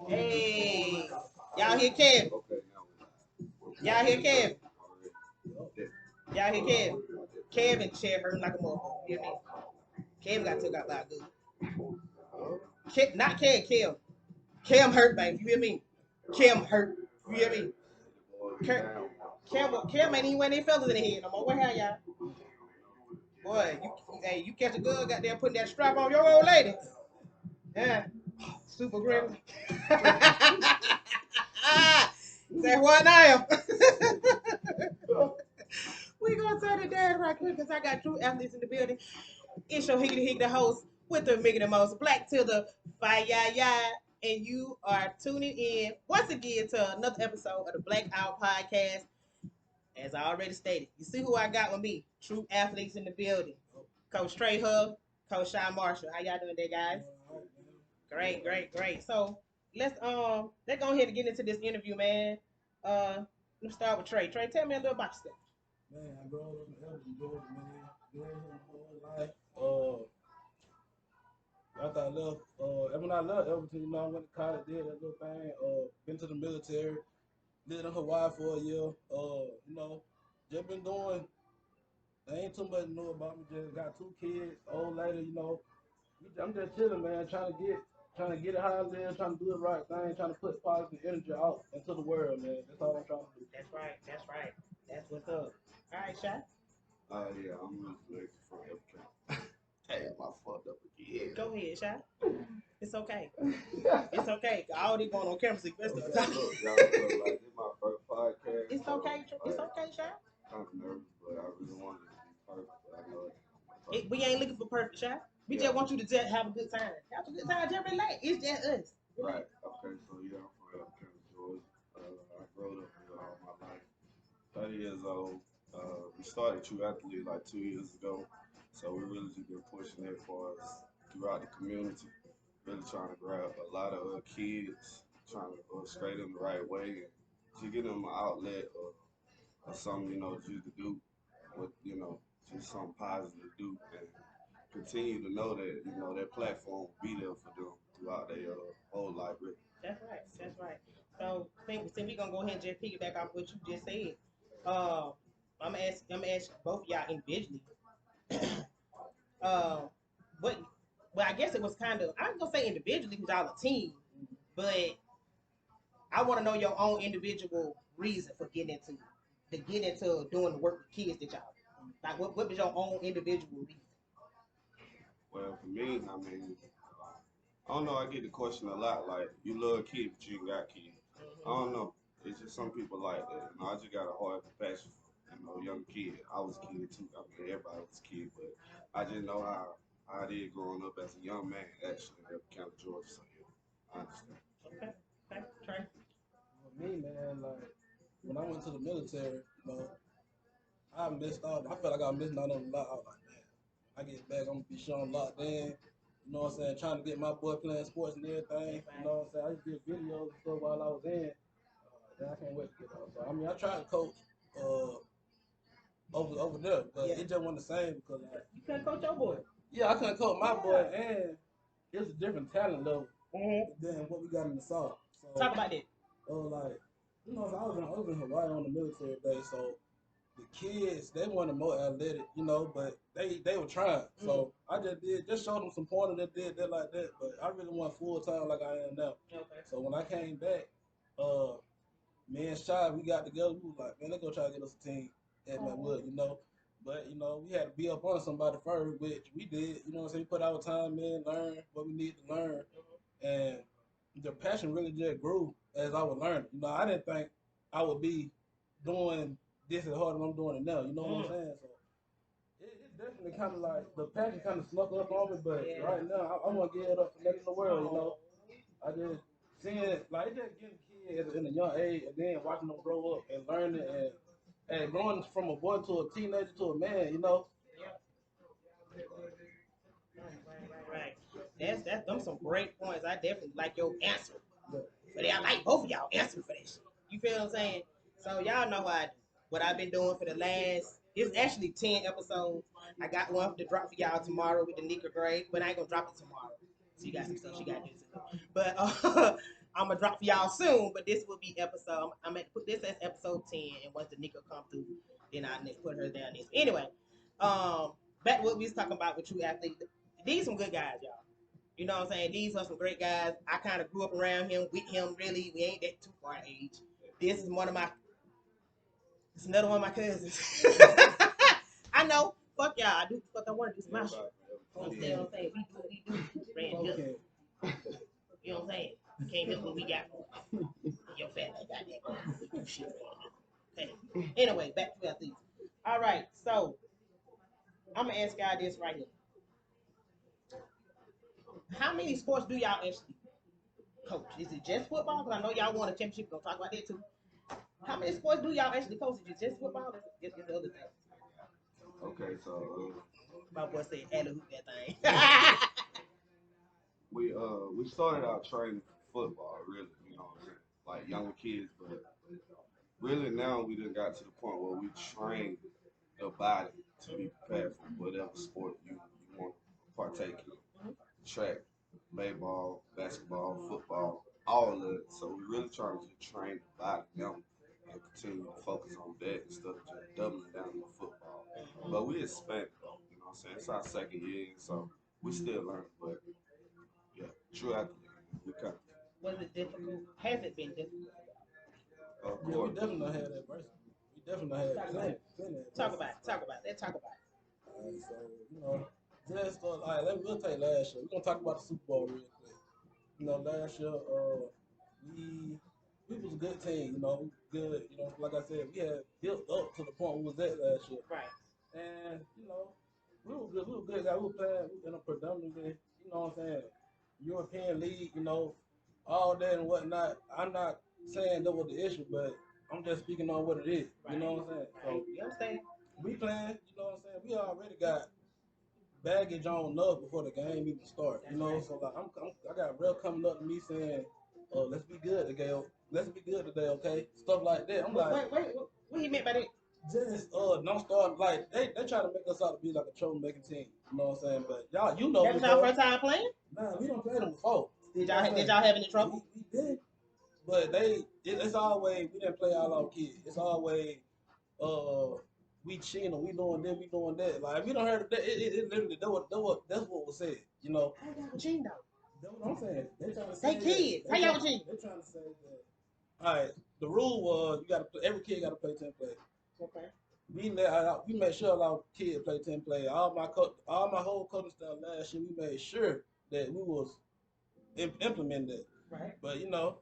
Hey, y'all hear Kev? Y'all hear Kev? Y'all hear Kev? Kev and chair hurting like a motherfucker. You hear me? Kev got took out by a good. Not Kev, Kev. Cam hurt, baby. You hear me? Cam hurt. You hear me? Cam ain't even wearing any feathers in the head no more. What hell, y'all? Boy, you catch a girl, got there putting that strap on your old lady. Yeah. Super grim. Say what now? We gonna turn it down right quick because I got Tru Athletes in the building. It's your Higgity Hig the host with the Miggity Most Black to the Fire Ya. And you are tuning in once again to another episode of the Black Out Podcast. As I already stated, you see who I got with me? Tru Athletes in the building. Coach Trey, Huff, Coach Sean Marshall. How y'all doing today, guys? Great. So let's go ahead and get into this interview, man. Let's start with Trey. Trey, tell me a little about yourself. Man, I grew up in Elton, Georgia, man. Been here my whole life. After I left, when I left Everton, I went to college, did that little thing. Been to the military, lived in Hawaii for a year. Just been doing. There ain't too much to know about me. Just got 2 kids, old lady. I'm just chilling, man. Trying to get it how I live, trying to do the right thing, trying to put positive energy out into the world, man. That's all I'm trying to do. That's right. That's what's up. All right, Shy. Yeah, I'm really from Everton. Damn, I fucked up again. Go ahead, Shy. It's okay. It's okay. I already going on camera, so you better start talking. Look, y'all, like, this is my first podcast. It's okay. It's okay, Shy. I'm nervous, but I really wanted it to be perfect. But I know it's We ain't looking for perfect, Shy. We just want you to just have a good time. Have a good time. Just relax. It's just us. right. Okay, so yeah, I'm from Everton, Georgia. I grew up here all my life. 30 years old. We started Tru Athletes like 2 years ago. So we really just been pushing it for us throughout the community. Really trying to grab a lot of kids, trying to go straight in the right way and to get them an outlet or something, just to do what, just something positive to do and continue to know that, that platform will be there for them throughout their whole life. Really. That's right. So since we gonna go ahead and just piggyback off what you just said, I'm gonna ask both of y'all individually. uh, what? Well, I guess it was kind of I was gonna say individually because y'all a team, but I want to know your own individual reason for getting into doing the work with kids that y'all. Like, what was your own individual reason? Well, for me, I mean, I don't know. I get the question a lot. Like, you love kids, but you ain't got kids. I don't know. It's just some people like that. I just got a heart and passion for young kid. I was a kid too. I mean, everybody was a kid, but I just know how I did growing up as a young man, actually, in County, Georgia. So yeah, I understand. Okay, Trey. For me, man, like when I went to the military, I missed out. I felt like I missed out on a lot. I was like, man, I get back, I'm gonna be showing locked in. You know what I'm saying? Trying to get my boy playing sports and everything. You know what I'm saying? I used to get videos and stuff while I was in. Then I can't wait to get out. So I mean, I tried to coach over there, but it just wasn't the same because you couldn't coach your boy. Yeah, I couldn't coach my boy, and it's a different talent level than what we got in the South. So talk about that. Like so I was in Hawaii on the military base, so the kids they wanted more athletic, but they were trying. So I just showed them some pointers that did that like that, but I really want full time like I am now. Okay. So when I came back, me and Shy, we got together. We was like, man, let's go try to get us a team at Macwood, But, we had to be up on somebody first, which we did. You know what I'm saying? We put our time in, learn what we need to learn. And the passion really just grew as I was learning. I didn't think I would be doing this as hard as I'm doing it now. You know what I'm saying? So it's definitely kind of like the passion kind of snuck up on me. But right now, I want to give it up for nothing in the world, I just seeing it, like just getting kids in a young age and then watching them grow up and learning and going from a boy to a teenager to a man, Right. That's them some great points. I definitely like your answer. But I like both of y'all answer for this. You feel what I'm saying? So y'all know what I've been doing for the last. It's actually 10 episodes. I got one to drop for y'all tomorrow with the Nika grade, but I ain't gonna drop it tomorrow. She got some stuff she got to do too. But I'm gonna drop for y'all soon. But this will be episode. I'm gonna put this as episode 10, and once the Nico come through, then I'll put her down this. Anyway, back to what we was talking about with True Athletes. These some good guys, y'all. You know what I'm saying? These are some great guys. I kind of grew up around him, with him. Really, we ain't that too far in age. This is one of my. It's another one of my cousins. I know. Fuck y'all. I do the fuck I want to do. Smash. You know what I'm saying? We do. Brand new. You know what I'm saying? Can't help what we got. Your family got that. We do shit, man. Okay. Anyway, back to athletes. All right, so I'm gonna ask y'all this right here. How many sports do y'all actually coach? Is it just football? Because I know y'all won a championship. We're gonna talk about that too. How many sports do y'all actually coach? Is it just football? Or is it the other thing? Okay, so My boy said, "Alley hoop that thing." we started out training football, really, you know what I'm saying? Like younger kids, but really now we done got to the point where we train the body to be prepared for whatever sport you want to partake in. Track, baseball, basketball, football, all of it. So we really trying to train the body now and continue to focus on that instead of just doubling down on football. But we expand though, you know what I'm saying? It's our second year, so we still learning, but yeah, True Athlete. We kind Was it difficult? Has it been difficult? Yeah, we definitely had that person. We definitely had plenty. Talk about it. Talk about it. Let's talk about it. All right, so you know, just all right, we'll take last year. We're gonna talk about the Super Bowl real quick. You know, last year, we was a good team. You know, good. You know, like I said, we had built up to the point we was at last year. Right. And you know, we were good. We were good guys. We were playing in a predominantly, you know what I'm saying, European league. You know, all that and whatnot. I'm not saying that was the issue, but I'm just speaking on what it is. Right. You know what I'm saying? So You understand? we playing. You know what I'm saying? We already got baggage on enough before the game even start. You know, so like I got real coming up to me saying, let's be good today. Let's be good today, okay? Stuff like that. I'm like, wait. What he meant by that? just don't start like they try to make us out to be like a trouble making team. You know what I'm saying? But y'all, you know, That was y'all first time playing? Nah, we don't play them before. Did y'all have any trouble? We did, but it's always we didn't play all our kids. It's always we cheating, we doing this, we doing that. Like we don't heard that. It literally that's what was said. You know. How y'all cheating though? That's what I'm saying. They trying to say they kids. How y'all cheating? They trying to say that. All right. The rule was you got to play. Every kid got to play 10 plays. Okay. We made sure our kids play 10 plays. All my whole coaching staff last year, we made sure that we was implementing that. Right. But you know,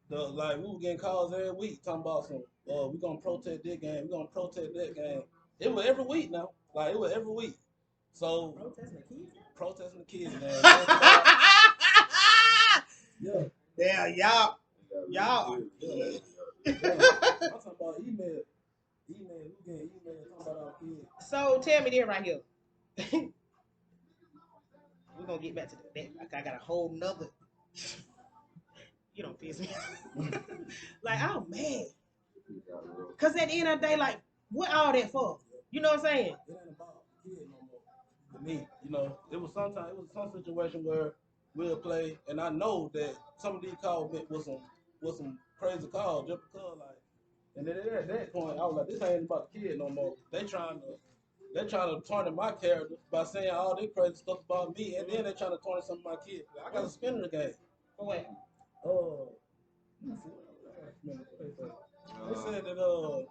we were getting calls every week talking about some. We gonna protect this game. We gonna protect that game. It was every week now. Like it was every week. So protesting the kids, man. Yeah. Yeah, y'all. Yeah. I'm talking about email. We getting email talking about our kids. So tell me this right here. We're gonna get back to that. I got a whole nother. You don't piss me. Like, oh man. Cause at the end of the day, like, what all that for? You know what I'm saying? It ain't about the kid no more. For me, you know, it was some situation where we'll play, and I know that some of these calls was some crazy calls just because like. And then at that point, I was like, this ain't about the kid no more. They're trying to tarnish my character by saying all this crazy stuff about me, and then they're trying to tarnish some of my kids. Like, I got a spin in the game. Oh wait. Let me see. They said that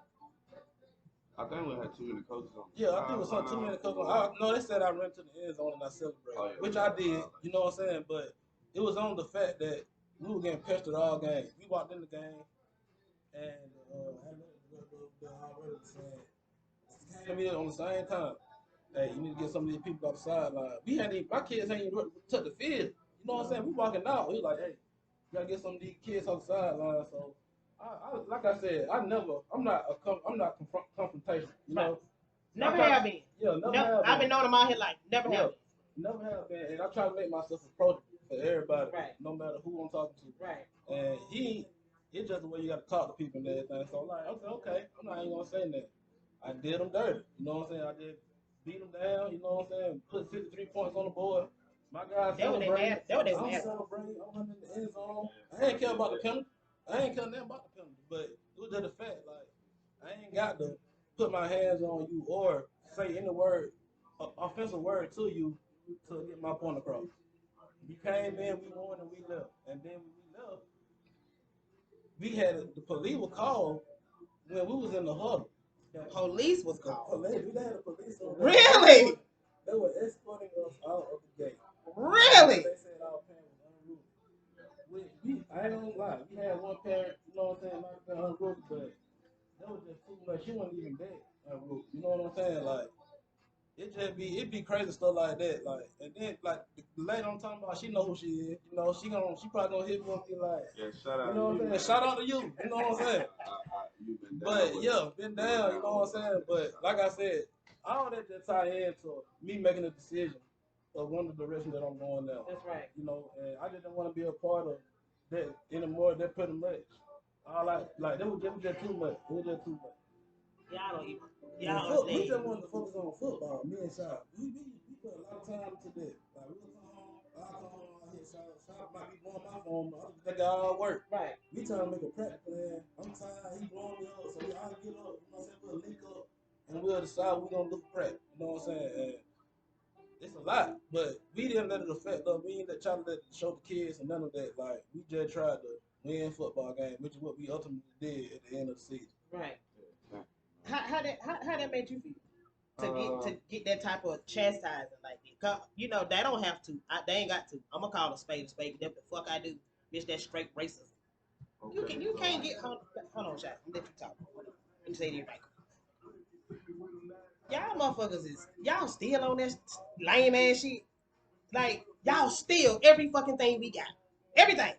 I think we had too many coaches on. Yeah, I think it was too many coaches. No, they said I ran to the end zone and I celebrated, which I did. You know what I'm saying? But it was on the fact that we were getting pestered all game. We walked in the game and already saying came in on the same time. Hey, you need to get some of these people off the sideline. My kids ain't even touched the field. You know what I'm saying? We walking out. We like, hey, you gotta get some of these kids off the sideline. So, like I said, I'm not confrontational. You know, never have been. Yeah, never have been. I've been knowing them all here like never have been. Never have been, and I try to make myself approachable for everybody, right? No matter who I'm talking to, right? And it's just the way you got to talk to people and everything. So like, okay, I'm not even gonna say that. I did them dirty. You know what I'm saying? I did beat them down. You know what I'm saying? Put 53 points on the board. My guy That what they celebrating. mad. That what they was I'm mad about. celebrating. I'm in the end zone. I ain't care about the penalty. I ain't care nothing about the penalty. But it was just the fact, like, I ain't got to put my hands on you or say any word, offensive word to you to get my point across. We came in, we won, and we left. And then when we left, we had the police were called when we was in the huddle. Police was The called. police, we had the police on. Really? They were escorting us out of the gate. Really? They said our parents was unruly. I ain't gonna lie. We had one parent, you know what I'm saying, not been unruly, but that was just too much. She wasn't even that unruly. You know what I'm saying? Like, it be crazy stuff like that. Like, and then like the lady I'm talking about, she know who she is. You know, she probably gonna hit me and be like, Yeah, shout out you know what I'm saying? Shout out to you. You know what I'm saying? You been down But with yeah, it. been down. You know what I'm saying? But like I said, all that just tie into me making a decision of one of the direction that I'm going now. That's right. You know, and I just didn't want to be a part of that anymore. That pretty much. All like that was just too much. It was just too much. Y'all don't even. We Y'all just understand. wanted to focus on football. Me and Shop, we put a lot of time to that. Like we was home, I come home, I hit Shop might be blowing my phone. They got all work. Right. We trying to make a practice plan. I'm tired. He blowing me up, so we all get up. You know what I'm saying? We'll link up and we'll decide we're gonna look practice. You know what I'm saying? And it's a lot, but we didn't let it affect us. We didn't try to let it show the kids and none of that. Like we just tried to win football game, which is what we ultimately did at the end of the season. Right. How that made you feel to get that type of chastising like that? 'Cause, you know they don't have to. They ain't got to. I'm gonna call a spade a spade. That's the fuck I do. Bitch, that's straight racism. You can't get hold on, Shaq. I'm let you talk. Hold on. Let me say this right. Y'all motherfuckers is y'all still on that lame ass shit. Like y'all steal every fucking thing we got. Everything.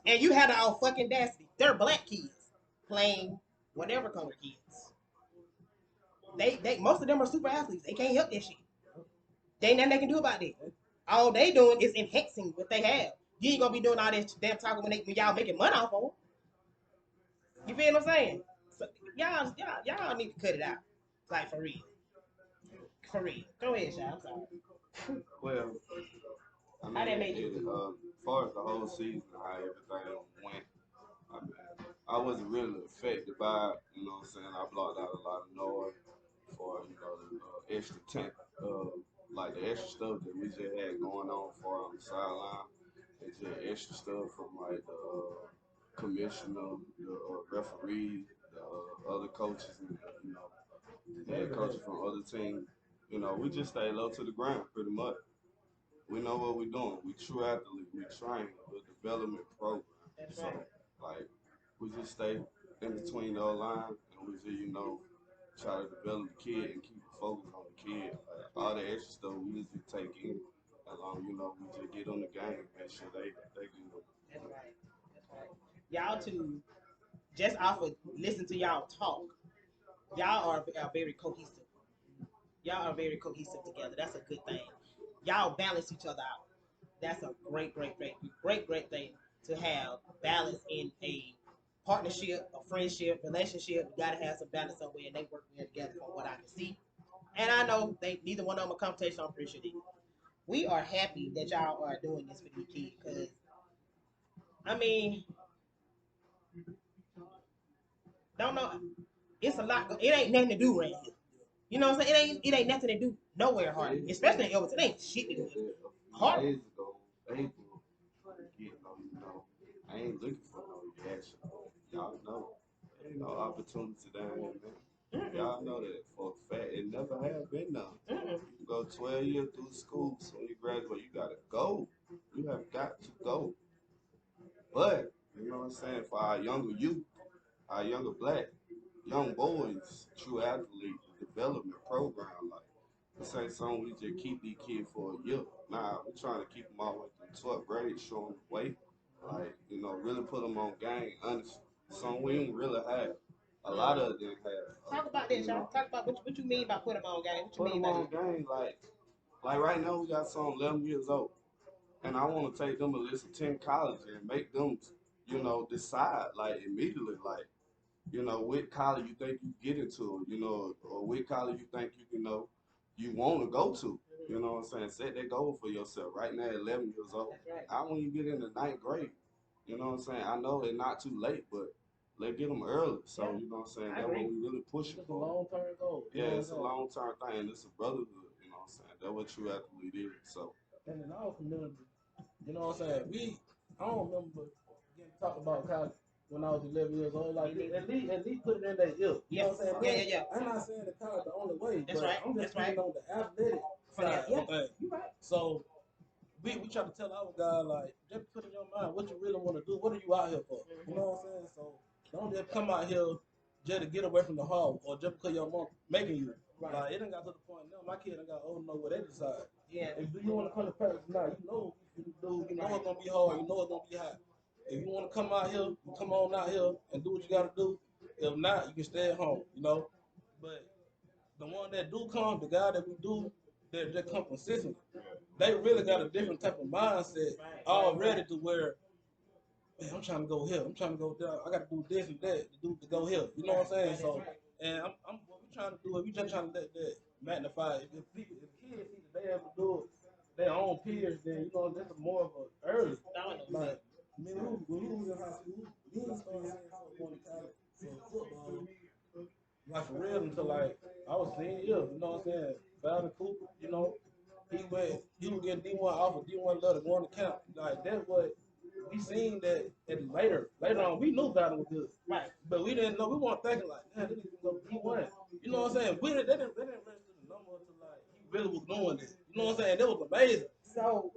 And you had our fucking audacity. They're black kids playing whatever color kids. They most of them are super athletes. They can't help that shit. They ain't nothing they can do about it. All they doing is enhancing what they have. You ain't gonna be doing all this damn talking when y'all making money off of them. You feel what I'm saying? So y'all need to cut it out. Like for real. For real. Go ahead, Sean. I'm sorry. Well, I How that mean, made you feel? as far as the whole season, how everything went, I mean, I wasn't really affected by it. You know what I'm saying? I blocked out a lot of noise for, you know, the extra tent, like the extra stuff that we just had going on for on the sideline. It's just extra stuff from like the commissioner, the referee, the other coaches, and you know, the head coaches from other teams. You know, we just stay low to the ground pretty much. We know what we're doing. We true athletes. We train. We're a development program. That's So, right. like, we just stay in between those lines and we just, you know, try to develop the kid and keep the focus on the kid. Like, all the extra stuff we just take in. As long, you know, we just get on the game, make sure they good. That's right. That's right. Y'all two, just off of listen to y'all talk, y'all are very cohesive. Y'all are very cohesive together. That's a good thing. Y'all balance each other out. That's a great thing to have balance in a partnership, a friendship, relationship. You gotta have some balance somewhere, and they work well together from what I can see. And I know they neither one of them are competition. I'm pretty sure they. We are happy that y'all are doing this for these kids because I mean, don't know. It's a lot. It ain't nothing to do around here. You know what I'm saying? It ain't nothing to do nowhere hard. Especially in Elvis. It ain't shit to do. A Hard. few days ago, April, you know, I ain't looking for no reaction. Y'all know, ain't no opportunity down here, man. Y'all know that for a fact. It never have been none. Mm-mm. You go 12 years through school, so when you graduate, you gotta go. You have got to go. But, you know what I'm saying, for our younger youth, our younger black, young boys, true athlete development program, like, this ain't something we just keep these kids for a year. Nah, we trying to keep them all the way through 12th grade, show them the way. Like, you know, really put them on game, honestly. Something we didn't really have. A lot of it didn't have. Talk about that, y'all. Talk about what you mean by put them on game. What you Put mean them by on that? game, like right now we got some 11 years old. And I want to take them a list of 10 colleges and make them, you know, decide, like, immediately, like, you know, what college you think you get into, you know, or what college you think you know you want to go to. You know what I'm saying? Set that goal for yourself. Right now, 11 years old. That's right. I when you get in the ninth grade. You know what I'm saying? I know it's not too late, but let's get them early. So Yeah, you know what I'm saying? I That's what agree. we really pushing It's a for. long term goal. You know Yeah, what I'm it's a saying? long term thing. And it's a brotherhood. You know what I'm saying? That's what True Athlete is. So And in our community, you know what I'm saying? I don't remember getting talked about college when I was 11 years old. Like, at least put it in their ear. You Yeah. know what I'm saying? Yeah. I'm not saying the college the only way, That's but right. I'm just That's right. speaking on the athletic side Yeah. of things. You right. So we try to tell our guys, like, just put in your mind what you really want to do. What are you out here for? You know what I'm saying? So don't just come out here just to get away from the hall or just because your mom making you. Right. Like, it done got to the point now, my kid done got old enough where they decide. Yeah. If do you want to come to practice now, you know you do, you know it's gonna be hard, you know it's gonna be hot. If you want to come out here, you come on out here and do what you gotta do. If not, you can stay at home, you know. But the one that do come, the guy that we do, that come consistently, they really got a different type of mindset already to where, man, I'm trying to go here, I'm trying to go there, I got to do this and that to go here. You know what I'm saying? So, and I'm what we trying to do is we just trying to let that magnify. If kids see that they have to do it, their own peers, then you know that's more of a early. Like, when we was in high school, we didn't start seeing folks going to college for football. Like for real until like I was senior year, you know what I'm saying? Bowden Cooper, you know, he was getting D1 off of D1 letter going to camp. Like that's what we seen that and later on we knew Bowden was good. Right. But we didn't know, we weren't thinking like, man, this nigga go D1. You know what I'm saying? They didn't register the number until like he really was doing this. You know what I'm saying? That was amazing. So,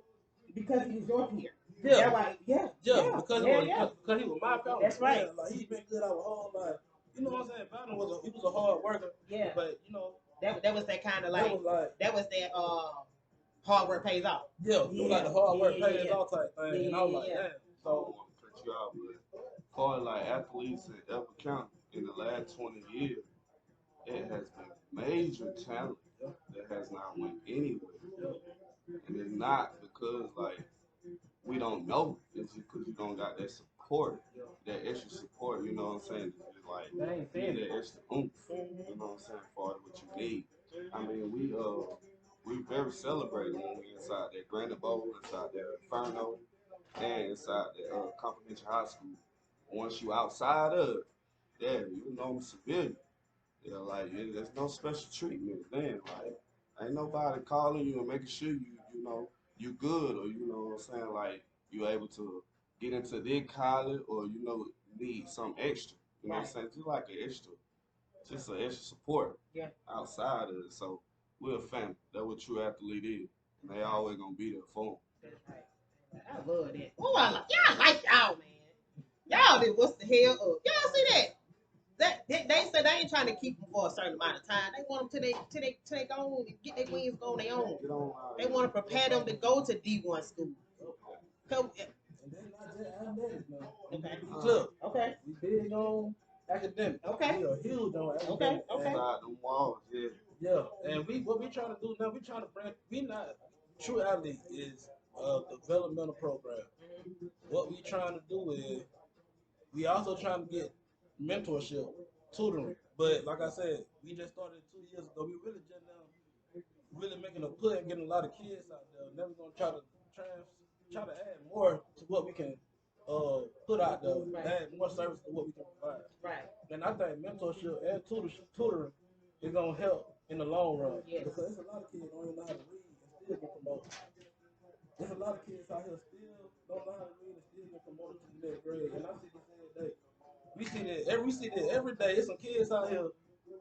because he was your peer. Yeah. That why, yeah. Because he was my family. That's right. Yeah, like he's been good our whole life. You know what I'm saying? Bowden he was a hard worker. Yeah. But you know, That was that kind of like, that was that hard work pays off. Yeah, it was like the hard work pays yeah. off type thing. And I was like, damn. I So don't want to cut you out, but far like athletes in Upper County in the last 20 years, it has been major talent that has not went anywhere. And it's not because like we don't know. It's because you don't got that support, that extra support. You know what I'm saying? It's like that extra oomph. You know what I'm saying? For what you need. I mean, we very celebrated when we inside that Granite Bowl, inside that Inferno, and inside the Comprehension High School. Once you outside of it, yeah, you know I'm civilian. Yeah, like there's no special treatment then. Like ain't nobody calling you and making sure you know you good or you know what I'm saying. Like you able to get into their college or you know need some extra. You know what I'm saying? Just like an extra, just an extra support. Yeah. Outside of it, so we're a family. That's what True Athlete is, and they always gonna be there for them. That's right. I love that. Oh, y'all like y'all, man. Y'all did what's the hell up. Y'all see that? They said they ain't trying to keep them for a certain amount of time. They want them till they go on and get their wings go on their own. They want to prepare them to go to D1 school. and then not just athletics, man. Okay. Okay. We big on academics. Okay. We are huge on academics. Okay. Inside them walls, yeah. Yeah, and what we trying to do now, we trying to True Athlete is a developmental program. What we trying to do is we also trying to get mentorship, tutoring. But like I said, we just started 2 years ago. We really just now really making a put and getting a lot of kids out there. Now we're gonna try to add more to what we can put out there, add more service to what we can provide. Right. And I think mentorship and tutoring is gonna help in the long run. Yes. Because there's a lot of kids don't even know how to read and still get promoted. There's a lot of kids out here still don't know how to read and still get promoted to the next grade. And I see this every day. We see that every day. There's some kids out here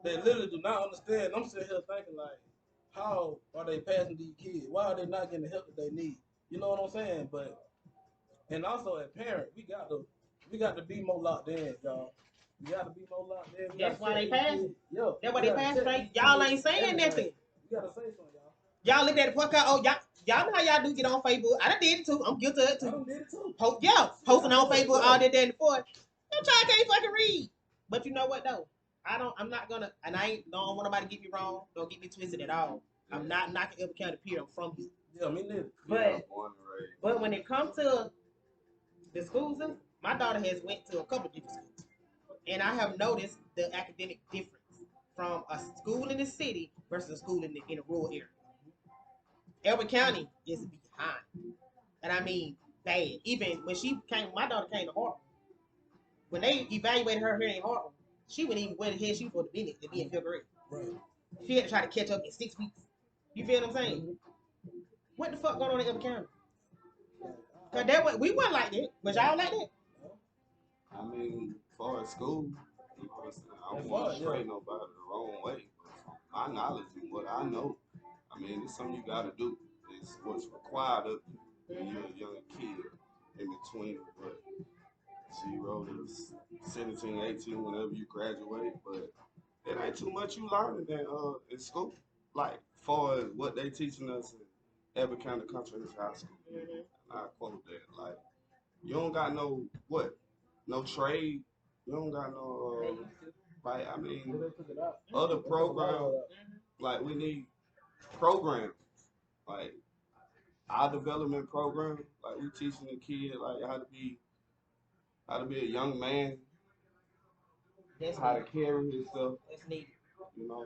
that literally do not understand. I'm sitting here thinking like, how are they passing these kids? Why are they not getting the help that they need? You know what I'm saying? But and also as parents, we got to be more locked in, y'all. We got to be more locked in. That's why they pass. Yeah. That's why they pass straight. Y'all ain't saying nothing. You gotta say something, y'all. Y'all look at the podcast. Oh, y'all know how y'all do get on Facebook. I done did it too. I'm guilty of it I too. done did it too. Posting on Facebook all that day and forth. Your child can't fucking read. But you know what though? I'm not gonna, and don't want nobody to get me wrong. Don't get me twisted at all. I'm not knocking Upper County Pier. I'm from here. Yeah, me neither. But when it comes to the schools, my daughter has went to a couple different schools, and I have noticed the academic difference from a school in the city versus a school in a rural area. Elbert County is behind, and I mean bad. Even when she came, my daughter came to Hartwell. When they evaluated her here in Hartwell, she wouldn't even went ahead. She was supposed to be in fifth grade. Right. She had to try to catch up in 6 weeks. You feel what I'm saying? What the fuck going on in Elbert County? Cause that what we wasn't like that, but y'all like that. I mean, as far as school, you know what I'm saying? I don't As want far to as, stray nobody the wrong way, but from my knowledge and what I know, I mean, it's something you got to do. It's what's required of you when you're a young kid in between what 0 to 17, 18, whenever you graduate. But it ain't too much you learning than in school. Like, far as what they teaching us in every kind of country is high school. And I quote that. Like, you don't got no trade. You don't got no, like, I mean, other programs, like, we need programs. Like, our development program, like, we teaching the kid, like, how to be a young man, That's how to neat. carry himself, That's neat. you know,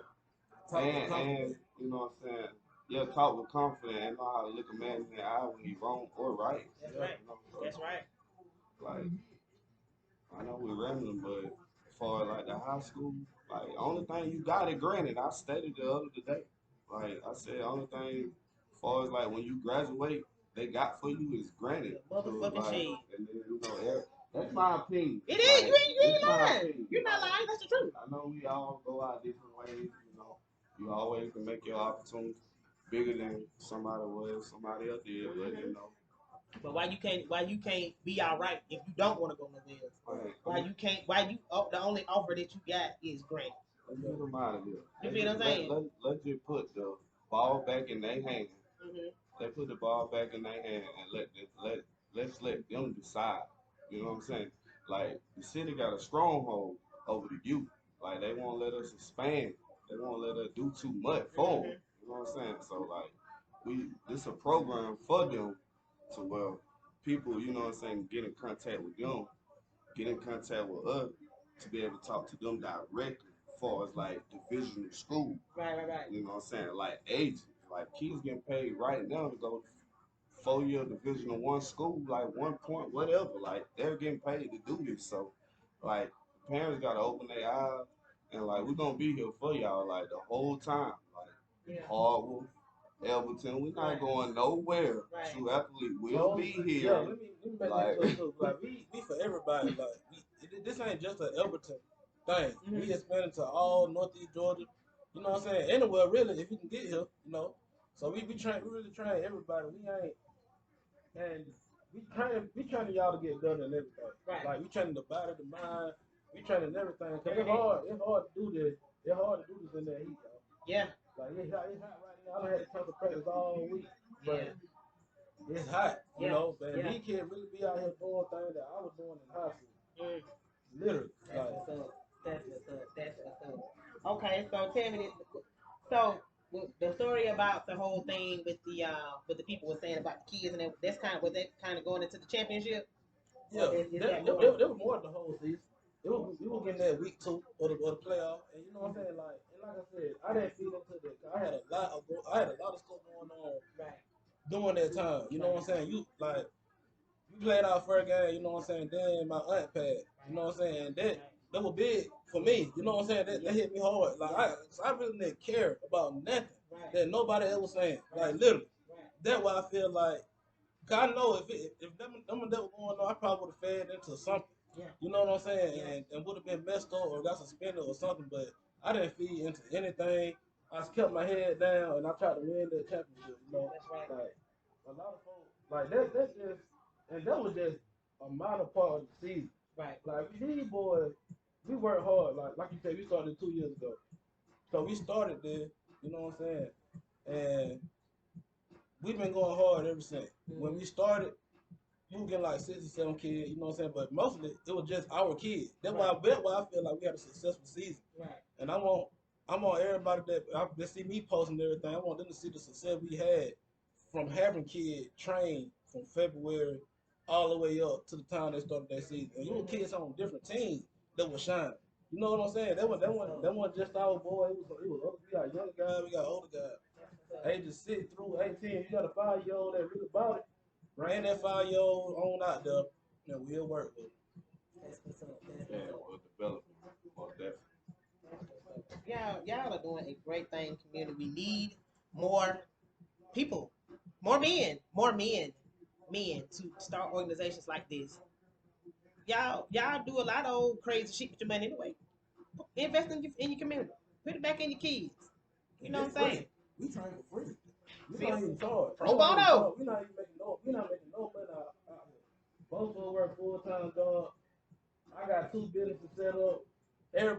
talk with and, confidence. you know what I'm saying? Yeah, talk with confidence and know how to look a man in the eye when he's wrong or right. That's Yeah. right. You know, so, That's right. like, I know we're random, but as far as like the high school, like only thing you got it granted. I stated the other day. Like I said, only thing as far as like when you graduate, they got for you is granted. The motherfucking like, shade. and then that's my opinion. It is. Like, You ain't it's my lying. opinion. You're not Like, lying. That's the truth. I know we all go out different ways. You know, you always can make your opportunity bigger than somebody else did. But you know, But why you can't be all right if you don't want to go nowhere else? like, Why you can't? Why you? Oh, the only offer that you got is grant. let's get them out of here. You feel what I'm saying? Let's just put the ball back in their hand. Mm-hmm. They put the ball back in their hand and let's let them decide. You know what I'm saying? Like the city got a stronghold over the youth. Like they won't let us expand. They won't let us do too much for them. You know what I'm saying? So like this a program for them to where people, you know what I'm saying, get in contact with them, get in contact with us to be able to talk to them directly as far as like divisional school. Right. You know what I'm saying? Like agents, like kids getting paid right now to go 4 year divisional one school, like 1 point, whatever. Like they're getting paid to do this. So like parents gotta open their eyes and like we're gonna be here for y'all like the whole time. Like Harvard, Elberton, we're not going nowhere. Right. True Athlete will So, be yeah, here. let me make Like that clear too. Like we for everybody. Like this ain't just an Elberton thing. We expanded to all Northeast Georgia. You know what I'm saying? Anywhere really, if you can get here, you know. So we really train everybody. We ain't and we training y'all to get better than everything. Right. Like we training the body, the mind, we training everything. Cause it's hard to do this. It's hard to do this in that heat, y'all. Yeah. Like it's hot right now. I done had to come to practice all week. But Yeah. it's hot, you Yeah. know, and Yeah. he can't really be out here doing things that I was doing in high school. Mm. Literally. That's Like, what's up. That's what's up. That's what's up. Okay, so tell me this. So the story about the whole thing with the people were saying about the kids and that's kind of was that kind of going into the championship. yeah, Is that there more? was more than the whole season. We were getting that week 2 of the playoff, and you know what I'm saying. Like I said, I didn't feed into that. I had a lot of stuff going on Right. during that time. You know what I'm saying. We played our first game. You know what I'm saying. Then my aunt passed. You know what I'm saying. And that was big for me. You know what I'm saying. That hit me hard. Like I really didn't care about nothing that nobody else was saying. Like literally. That's why I feel like. Cause I know if them that was going on, I probably would have fed into something. Yeah. You know what I'm saying? And would have been messed up or got suspended or something. But I didn't feed into anything. I just kept my head down and I tried to win that championship. You know, That's right. like a lot of folks, like that's just, and that was just a minor part of the season. Right. Like these boys, we worked hard. Like you said, we started 2 years ago. So we started there. You know what I'm saying? And we've been going hard ever since. When we started, we were getting like 6 or 7 kids, you know what I'm saying? But mostly it was just our kids. That's why I feel like we had a successful season. Right. And I want everybody that see me posting everything, I want them to see the success we had from having kids trained from February all the way up to the time they started their season. And you were kids on different teams that were shining. You know what I'm saying? That wasn't just our boy. It was other, we got younger guys, we got older guys. ages 6 through 18, you got a 5-year-old that really bought it. Bring that 5-year-old on out there, and we'll work with it. That's what's up. Yeah, or development, or definitely. Y'all are doing a great thing, community. We need more people, men to start organizations like this. Y'all do a lot of old crazy shit with your money anyway. Invest in your community. Put it back in your kids. You know what I'm saying? We train for free. We Feel- not even charged. Pro bono. We not even making no. We not making no money out here. Both of us work full-time job. I got 2 businesses set up.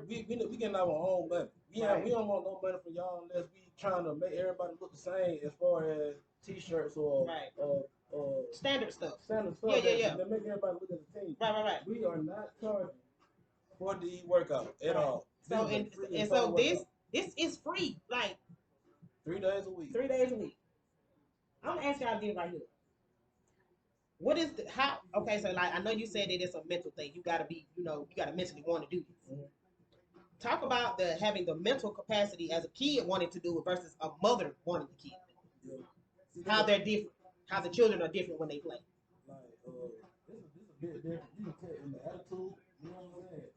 We getting our own money. We don't want no money from y'all unless we trying to make everybody look the same as far as t-shirts or standard stuff. Yeah. That make everybody look at the team. Right. We are not charging for the workout at all. So this is free. Like 3 days a week. 3 days a week. I'm gonna ask y'all this right here. What is how? Okay, so like I know you said that it's a mental thing. You gotta be, you gotta mentally want to do this. Mm-hmm. Talk about having the mental capacity as a kid wanting to do it versus a mother wanting the kid. Yeah. How they're different. How the children are different when they play. Like this is a bit different. You can tell in the attitude. You know what I'm saying?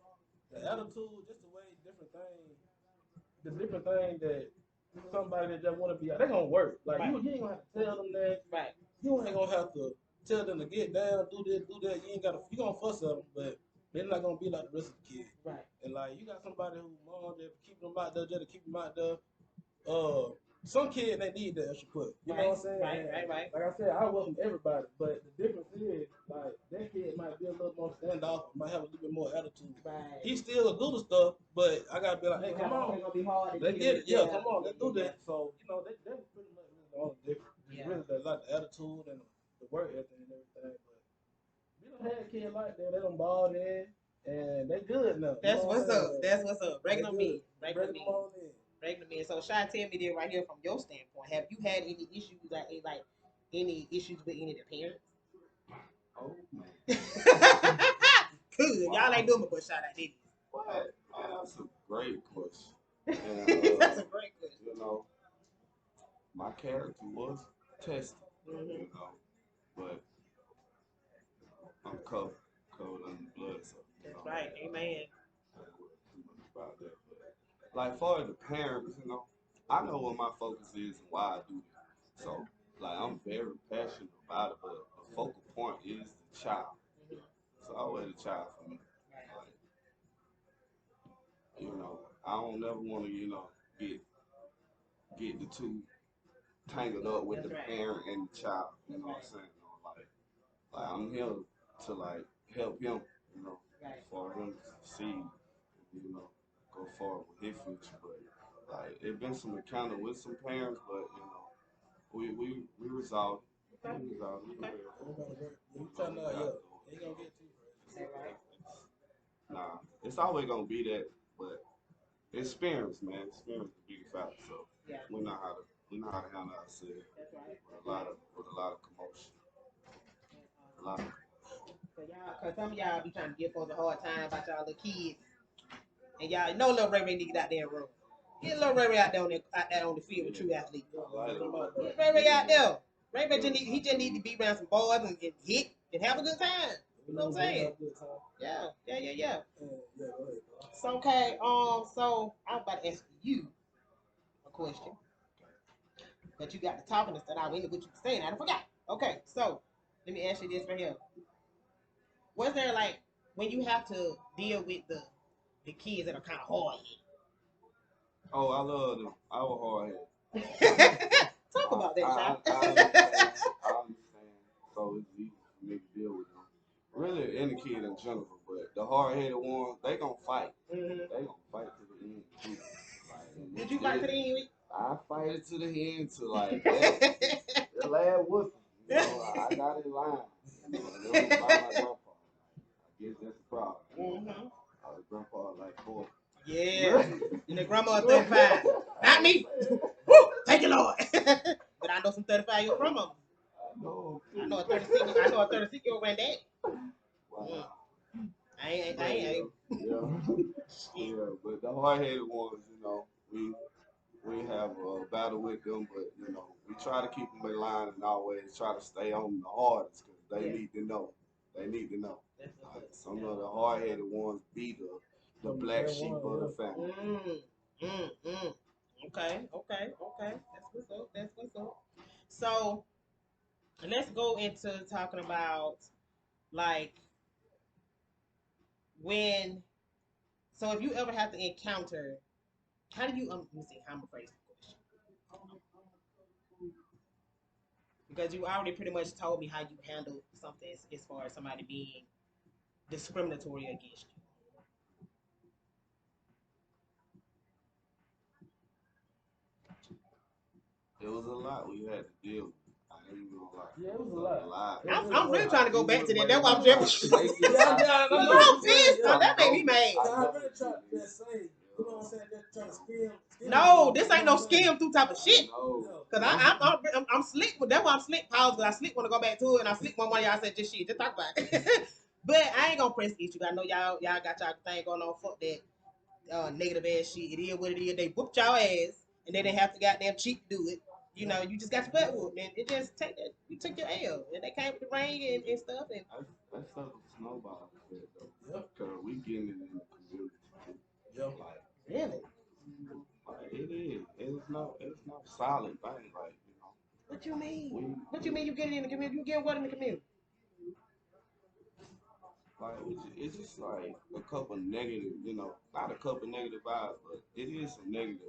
The attitude, just the way different thing that somebody that just want to be out, they gonna work. Like you ain't gonna have to tell them that. Right. You ain't gonna have to tell them to get down, do this, do that. You gonna fuss at them, but they're not gonna be like the rest of the kids. Right. And like you got somebody who mom that keep them out there, just to keep them out there. Some kids they need that extra push. You know what I'm saying? Right. Like I said, I welcome everybody, but the difference is like that kid might be a little more standoff, might have a little bit more attitude. Right. He still do the stuff, but I gotta be like, hey, come on, it's gonna be hard. let's get it. Yeah, come on, let's do that. So that's pretty much the only difference. It's really like the attitude and the work ethic and everything. But we don't have kids like that. They don't ball in, and they good now. That's what's up. That's what's up. Regular me. Regular men. So, Shy, tell me this right here from your standpoint. Have you had any issues, like any issues with any of the parents? Oh man. Good. Y'all ain't doing but Shy, I did. What? Man, that's a great question. And, that's a great question. You know, my character was tested. Mm-hmm. You know, but I'm covered under the blood. So, that's right. Amen. About that, but like for the parents, I know what my focus is and why I do it. So, like, I'm very passionate about it, but the focal point is the child. It's always the child for me. Like, I don't never want to, get the two tangled up with the parent and the child. You know what I'm saying? Like I'm here to help him. For him to see. Go forward with his future. But like it's been some encounter with some parents, but we resolved it. We resolved it. Nah, it's always gonna be that, but experience, man. Experience is the biggest factor. So we know how to handle ourselves with a lot of commotion. A lot of cause some of y'all be trying to give folks a hard time about y'all little kids. And y'all know little Ray need to get out there and run. Get little Ray out there on the field with Tru Athletes. Ray out there. Ray just need to be around some boys and hit and have a good time. You know what I'm saying? Yeah. So okay, so I was about to ask you a question. But you got to talking and stuff. I went what you were saying. I forgot. Okay, so let me ask you this right here. Was there like when you have to deal with the kids that are kind of hard hit? Oh, I love them. I was hard headed. Talk about that, I understand. So it's easy for me to deal with them. Really, any kid in general, but the hard-headed ones, they gonna fight. Mm-hmm. They gonna fight to the end too. Like, did you fight to the end? I fight it to the end to the last whistle. I got in line. It was by my grandpa. I guess that's the problem. Mm-hmm. Grandpa like 40. Yeah, and the grandma 35. Not me. Woo, thank you, Lord. But I know some 35-year-old grandma. I know a 36-year-old granddaddy. Wow. I ain't. Yeah, but the hard-headed ones, we have a battle with them, but you know, we try to keep them in line and always try to stay on the hardest because they Yeah. need to know. They need to know. That's what's Like, up. some of the hard-headed ones be the black sheep of the family. Mm. Okay. That's what's up. That's what's up. So let's go into talking about like when. So if you ever have to encounter, how do you? Let me see. How I'm gonna phrase the question because you already pretty much told me how you handle something as far as somebody being discriminatory against you. It was a lot we had to deal with. I ain't even gonna lie. Yeah, it was a A lot. lot. It was I'm really trying to go You back to went that. way That's why I'm over. just. Make it Yeah, stop. I I'm know what you're saying. pissed. Yeah. That made me mad. I really tried to just say, you know what I'm saying, just try to skim. No, this ain't no skim through type of shit. No. Cause I'm slick. That's why I'm slick. Pause. Cause I slick when I go back to it, and I slick when one of y'all said just shit. Just talk about it. But I ain't gonna press the issue. I know y'all got y'all thing going on. Fuck that negative ass shit. It is what it is. They whooped y'all ass, and they didn't have to goddamn cheat to do it. You know, you just got your butt whooped, and it just take that. You took your L, and they came with the ring and stuff. And That stuff is snowball effect though. Yep. Cause we getting it in the community. Yep. Like, really, it is. It's no solid thing. Like, you know. what you mean? What you mean? You get it in the community? You get what in the community? Like, it's just like a couple negative, you know, not a couple negative vibes, but it is some negative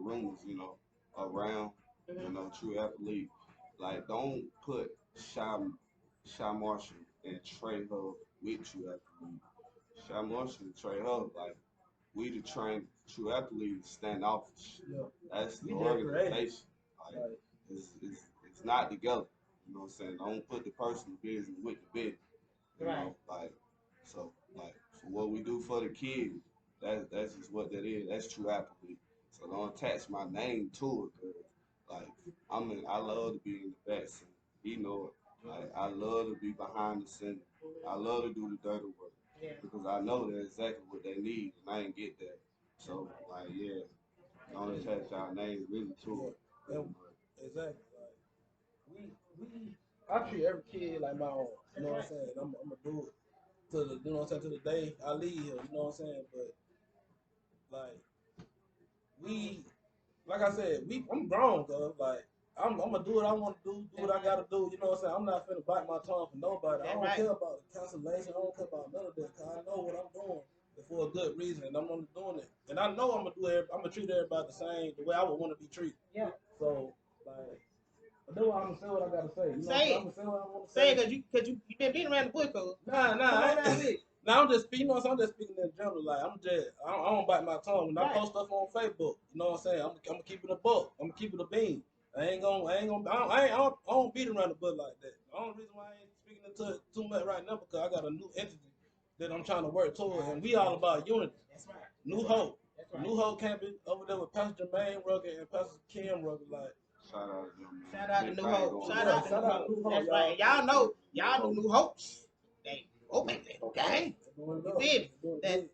rumors, you know, around, you know, True Athlete. Like, don't put Shy Marshall and Trey Huff with True Athlete. Shy Marshall and Trey Huff, like, we the trained True Athletes stand offish. Yeah. That's the We just created. organization. Like, Like, it's not together. You know what I'm saying? Don't put the personal business with the business. You Right. know, like for what we do for the kids, that's just what that is. That's True Athlete. So don't attach my name to it, cause like I love to be in the back scene. You know it. Like, I love to be behind the scene. I love to do the dirty work Yeah. because I know that's exactly what they need, and I ain't get that. So like, yeah, don't attach our names really to it. yeah, exactly. Like, I treat every kid like my own. You know what I'm saying? I'm gonna do it to the, you know what I'm saying, to the day I leave here. You know what I'm saying? But like, we, like I said, I'm grown, cuz. Like, I'm gonna do what I want to do what I gotta do. You know what I'm saying? I'm not finna bite my tongue for nobody. I don't care about the cancellation. I don't care about none of that, cause I know what I'm doing is for a good reason, and I'm only doing it. And I know I'm gonna treat everybody the same, the way I would want to be treated. Yeah. So like, I know I'm gonna say what I gotta say. You know, Say it. I'm gonna say what I want to Say say. it, cause you been beating around the bush, cuz. Nah, Come on now with it. Now I'm just speaking. You know, so I'm just speaking in general. Like, I don't bite my tongue when I Right. post stuff on Facebook. You know what I'm saying? I'm gonna keep it a buck. I'm gonna keep it a bean. I don't beat around the bush like that. The only reason why I ain't speaking into it too much right now because I got a new entity that I'm trying to work toward, and we all about unity. That's right. New Hope. That's right. New Hope campus over there with Pastor Jermaine Rugged and Pastor Kim Rugged. Like, Shout out to them, man. Shout out to Big New thing Hope. going Shout on. out to New Hope. New Hope, That's right. And y'all know New Hope. They open it, okay? doing You good. feel me? Doing That good.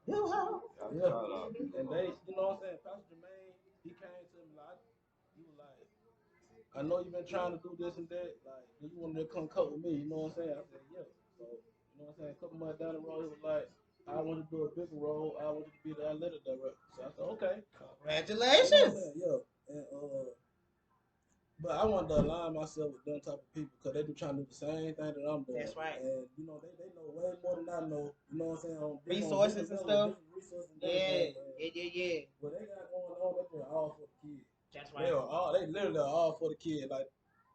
New Hope. Yeah. Shout out to And they, you know what I'm saying? Pastor Jermaine, he came to me like, he was like, I know you've been trying to do this and that. Like, do you want to come coach with me? You know what I'm saying? I said, yeah. So, you know what I'm saying? A couple months down the road, he was like, I want to do a bigger role. I want you to be the athletic director. So I said, okay. Congratulations. You know what I'm saying? Yeah. And, but I wanted to align myself with them type of people because they do trying to do the same thing that I'm doing. That's right. And, you know, they know way more than I know. You know what I'm saying? On Resources and stuff. Resources and Yeah. everything, Yeah. what they got going on, they're doing all for the kids. That's They right. literally are all for the kids. Like,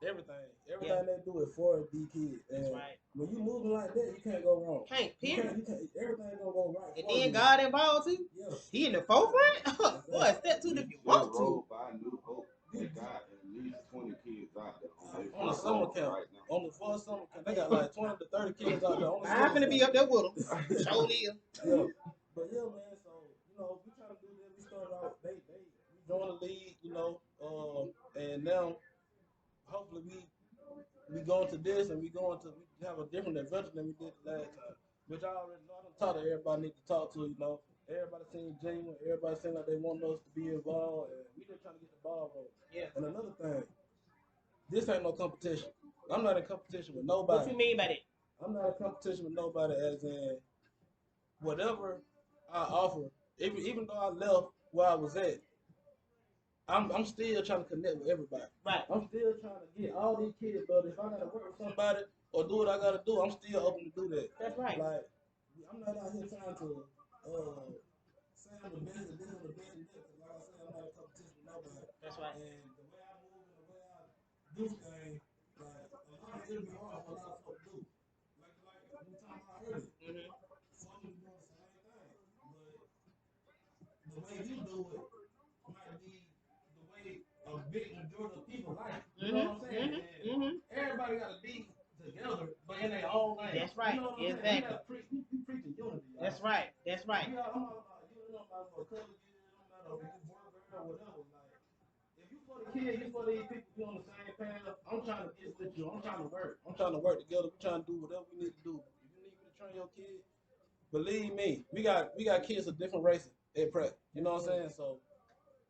everything they do is for the kids. And That's right. when you moving like that, you can't go wrong. Can't, period. You can't, everything gonna go right. And for then you. God involved too. Yeah. He in the forefront. Boy, step to it if you want to. rolled by New Hope. They got at least 20 kids out there On the summer camp, right now. on the first summer camp, they got like 20 to 30 kids out there. I'm finna be up there with them. Show live. Yeah, but yeah, man. So, you know, we try to do this. We started out. We joined the league. You know, and now hopefully we going to this and we have a different adventure than we did the last time. Which I already know. I done taught everybody need to talk to. You know, Everybody seems genuine. Everybody seems like they want us to be involved, and we just trying to get the ball rolling. Yeah. And another thing, this ain't no competition. I'm not in competition with What nobody. you mean by that? I'm not in competition with nobody, as in whatever I offer. Even though I left where I was at, I'm still trying to connect with everybody. Right. I'm still trying to get all these kids, but if I gotta work with somebody or do what I gotta do, I'm still open to do that. That's right. Like, I'm not out here trying to say I'm the best at this or the best at that. Like I said, I'm not in competition with nobody. That's right. And the way I move and the way I do things, like, a lot of it'll be hard for a lot of folks to do. Like we talking about earlier. Mm-hmm. Folks be doing the same thing, but the way you do it might be the way a big majority of people like. You know what I'm saying? And everybody got to be together, but in their own lane. That's right. You know what I'm Exactly. saying? We preaching unity. Y'all. That's right. That's right. I'm all about unity. I'm not for color kid. I'm not for you worker or whatever. Like, if you for the kid, you for these people be on the same path. I'm trying to get with you. I'm trying to work. I'm trying to work together. We're trying to do whatever we need to do. If you need me to train your kid, believe me, we got kids of different races at prep. You know what I'm saying? So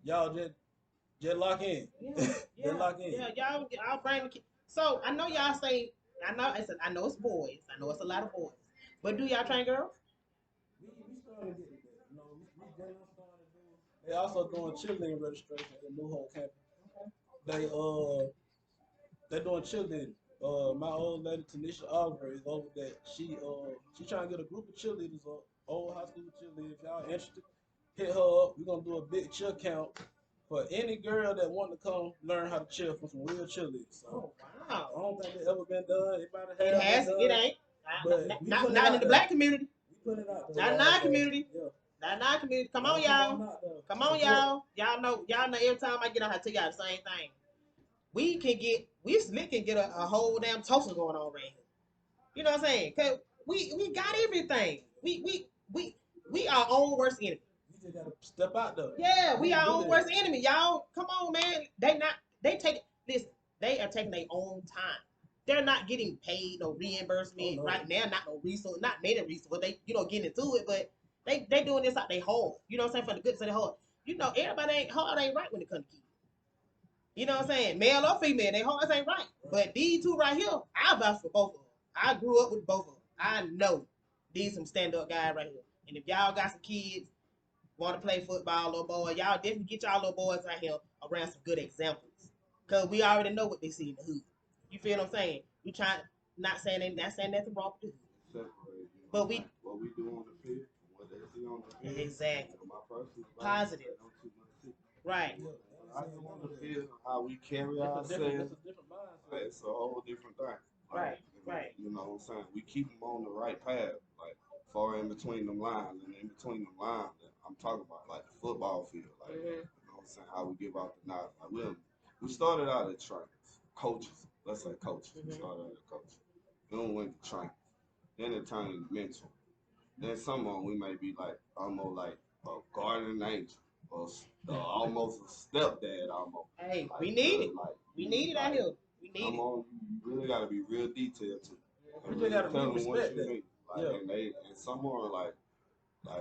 y'all just lock in. Yeah. Lock in. Yeah, y'all bring the kids. So I know y'all say I know it's boys. I know it's a lot of boys. But do y'all train girls? We started getting that. You know, we just started to do. They also doing cheerleading registration at New Hope campus. They doing cheerleading. My old lady Tanisha Oliver is over that. She trying to get a group of cheerleaders up, old high school cheerleaders. If y'all interested, hit her up. We're gonna do a big cheer count for any girl that want to come learn how to cheer from some real cheerleaders. So, Oh wow. I don't think it ever been done. It might It have has. been It done. ain't. But Not in the black community. We put it out there. Not in our community. Yeah. Not in our community. Come on, y'all. Come on, y'all. Y'all know every time I get on, I tell y'all the same thing. We slick can get a whole damn toaster going on right here. You know what I'm saying? Cause we got everything. We our own worst enemy. You just gotta step out though. Yeah, we our own worst enemy. Y'all, come on, man. They are taking their own time. They're not getting paid no reimbursement right now, not no resource, not made a resource. They getting into it, but they doing this out their heart. You know what I'm saying? For the goodness of their heart. You know, everybody heart ain't right when it comes to kids. You know what I'm saying? Male or female, their hearts ain't right. But these two right here, I vouch for both of them. I grew up with both of them. I know these some stand up guys right here. And if y'all got some kids, want to play football, little boy, y'all definitely get y'all little boys right here around some good examples. Cause we already know what they see in the hood. You feel what I'm saying? We try not saying nothing wrong with the hood. But what we do on the field, what they see on the field. Exactly. My personal Positive. Right. I do on the field, how we carry ourselves. It's a different mindset. It's a whole different thing. Right. You know what I'm saying? We keep them on the right path, like far in between them lines, and in between them lines, I'm talking about like the football field, like you know what I'm saying? How we give out the knowledge. Like we started out as trainers, coaches. Let's say coaches. We started out as coaches. Then we went to trainers. Then it turned into mentor. Then some of them we may be like almost like a guardian angel or almost a stepdad almost. Hey, like, we need it. Like, we need it out here. We need come it. on, you really gotta be real detailed too. You just gotta tell them what respect you that. need. Like, and some are like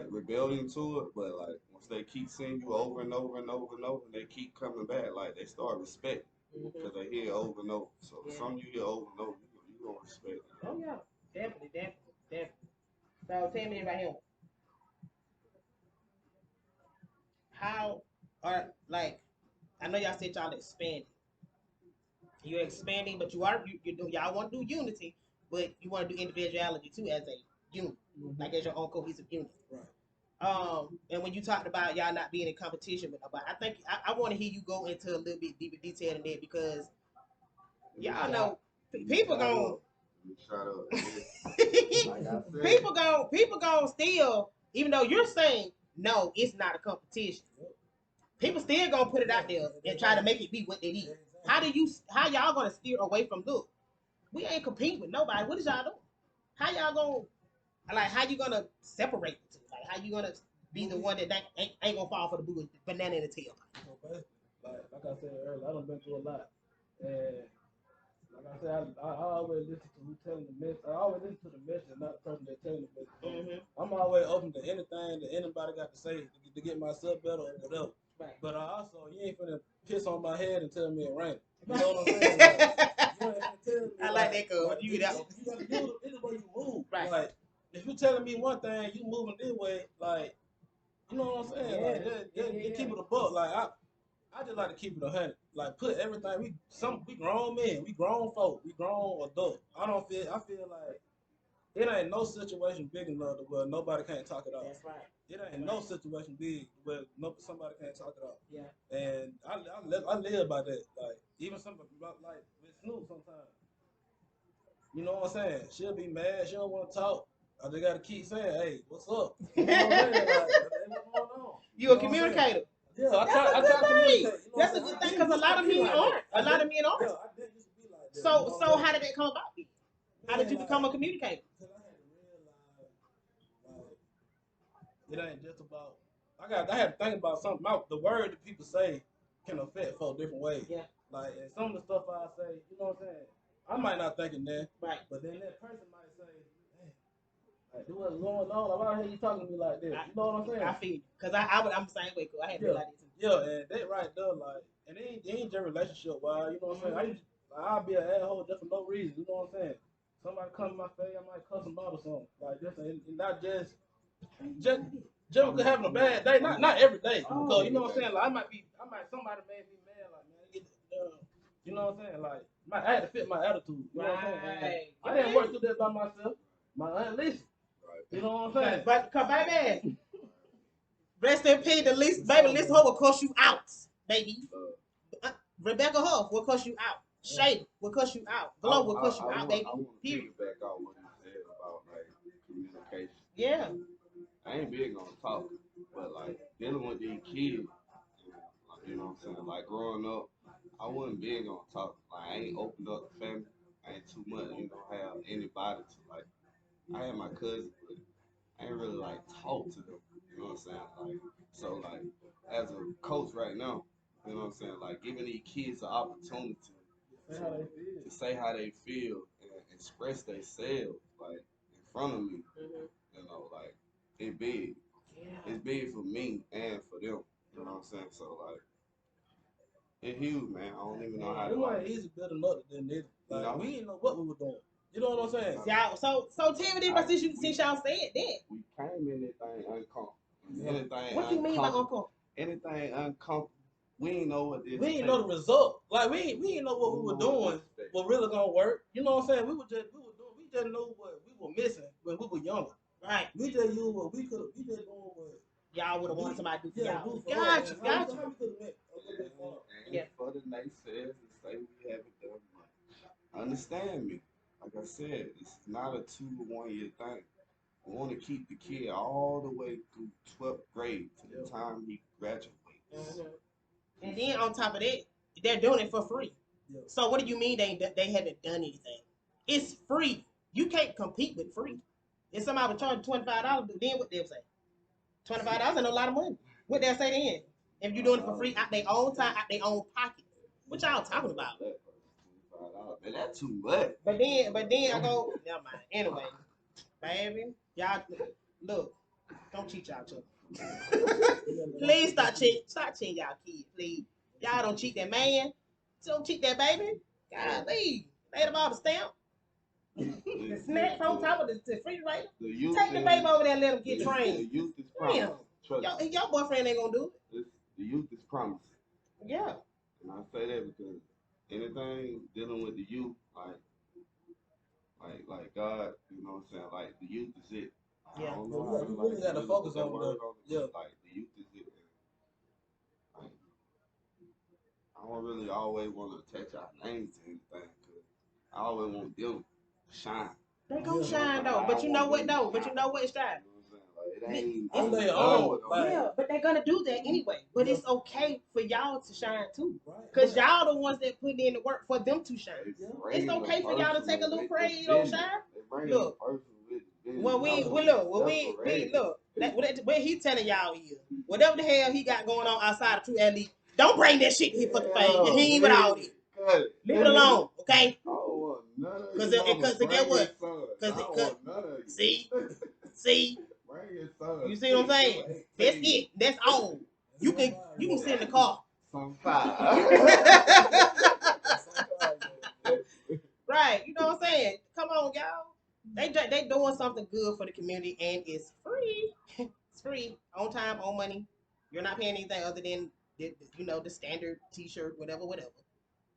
rebellion to it, but like once they keep seeing you over and over and over and over, and they keep coming back, like they start respecting because they hear it over and over. So some you hear over and over, you gonna respect it. Oh yeah, definitely. So tell me about him. How are like I know y'all said y'all expanding. You're expanding, but y'all want to do unity, but you want to do individuality too as a unit, like as your own cohesive unit. Right. And when you talked about y'all not being in competition with nobody, I think I want to hear you go into a little bit deeper detail in that because y'all know people going Shut up. people going still, even though you're saying no, it's not a competition. People still gonna put it out there and try to make it be what it is. How y'all gonna steer away from look? We ain't competing with nobody. What is y'all doing? How y'all gonna how you gonna separate the two? Like how you gonna be the one that ain't gonna fall for the banana in the tail? So basically, like I said earlier, I done been through a lot. And like I said, I always listen to who telling the message. I always listen to the message, not the person that's telling the message. Mm-hmm. I'm always open to anything that anybody got to say to get myself better or whatever. Right. But also, you ain't finna piss on my head and tell me it rain. You know what I'm saying? Like, you ain't finna tell me. I like that, girl. Like, You that. you gotta use it the way you move. Right. Like, if you telling me one thing, you moving this way, like, you know what I'm saying? Yeah. Like, just keep it a buck. Like, I just like to keep it 100. Like, put everything. We grown men. We grown folk. We grown adults. I feel like it ain't no situation big enough to where nobody can't talk it out. That's right. It ain't no situation big where somebody can't talk it out. Yeah. And I live by that. Like, even something like with Snoop sometimes. You know what I'm saying? She'll be mad. She don't want to talk. I just got to keep saying, hey, what's up? You know what I'm saying? Like, hey, what's going on? You a communicator. Yeah, I That's try a to good communicate. thing. You know That's a what I'm good saying? thing because a lot of men aren't. A lot of men aren't. Yeah, I did used to be like that. So how did that come about? How did you Like, become a communicator? because I had to realize, like, it ain't just about. I had to think about something. The word that people say can affect folks different ways. Yeah. Like, and some of the stuff I say, you know what I'm saying? I might not think it that, Right. but then that person might say, "Hey, like, do what's going on? Like, why the hell you talking to me like that?" You know what I'm saying? I feel you. Because I'm the same way. Cause I had to be like that too. Yeah, and that right there, like, and it ain't just relationship wise, you know what I'm saying? I'll be an asshole just for no reason, you know what I'm saying? Somebody come in my face, I might cuss them out or something. Like this, and not just because having a bad day, not every day. Because you know what I'm saying? Like somebody made me mad, like, man, you know what I'm saying? Like, I had to fit my attitude. You know what I'm saying? Right. I didn't work through that by myself. My Aunt Lisa. You know what I'm saying? But baby, rest in peace, the least baby, Lisa Huff will cuss you out, baby. Rebecca Huff will cuss you out. Shayla will cuss you out. Glow will cuss you out, baby. I want to piggyback on what you said about like communication. Yeah. I ain't big on talk, but like dealing with these kids, like, you know what I'm saying? Like growing up, I wasn't big on talk. Like I ain't opened up the family. I ain't too much, have anybody to like. I had my cousins, but I ain't really like talk to them. You know what I'm saying? Like so, like as a coach right now, you know what I'm saying? Like giving these kids an opportunity to say how they feel and express themselves, like in front of me. You know, like it big. It's big for me and for them. You know what I'm saying? So like, it's huge, man. I don't even know how to. It wasn't easy building up than this. Like we didn't know what we were doing. You know what I'm saying? Y'all, so tell me this, since y'all said that. We came in anything uncomfortable. Anything What you mean by uncomfortable? Anything uncomfortable. We ain't know what this. We didn't know the result. Like we didn't know what we were doing. What really gonna work? You know what I'm saying? We just knew what we were missing when we were younger. Right. We just knew what we could. We just doing what y'all would have wanted somebody to do for y'all. Gotcha. And for the naysayers to say we haven't done much. Understand me. Like I said, it's not a 2 to 1 year thing. We want to keep the kid all the way through 12th grade to the time he graduates. And then on top of that, they're doing it for free. Yeah. So what do you mean they haven't done anything? It's free. You can't compete with free. If somebody would charge $25, then what they'll say? $25 ain't a lot of money. What they'll say then? If you're doing it for free out their own time, out their own pocket. What y'all talking about? Man, that's too much. But then I go, never mind. Anyway, baby, y'all look, don't cheat y'all children. Please stop cheating y'all kids, please. Y'all don't cheat that man. Don't cheat that baby. Golly. Lay them all the stamp. The snacks on top of the refrigerator. Take the baby over there and let him get trained. The youth is promising. Your boyfriend ain't gonna do it. The youth is promising. Yeah. And I say that because anything dealing with the youth, like God, you know what I'm saying? Like the youth is it. Yeah. I don't know you really got to focus on word yeah. Like the youth is it. Like, I don't really always want to attach our names to anything because I always want them to shine. They gonna shine though, but you know what though? But you know what, it's shine. Yeah, but they're gonna do that anyway. But it's okay for y'all to shine too, cause y'all the ones that put in the work for them to shine. It's okay for y'all to take a little credit on shine. Look, we look. What he telling y'all is whatever the hell he got going on outside of Tru Athletes, don't bring that shit to his fucking face. He ain't with all this. Leave it alone, okay? Cause your mama, get bring your what? son. Cause I don't want none of you. see, Bring your son. you see what I'm saying? That's it. That's all. You can sit in the car. Some five. Right, you know what I'm saying? Come on, y'all. They doing something good for the community, and it's free. It's free, on time, on money. You're not paying anything other than the standard T-shirt, whatever.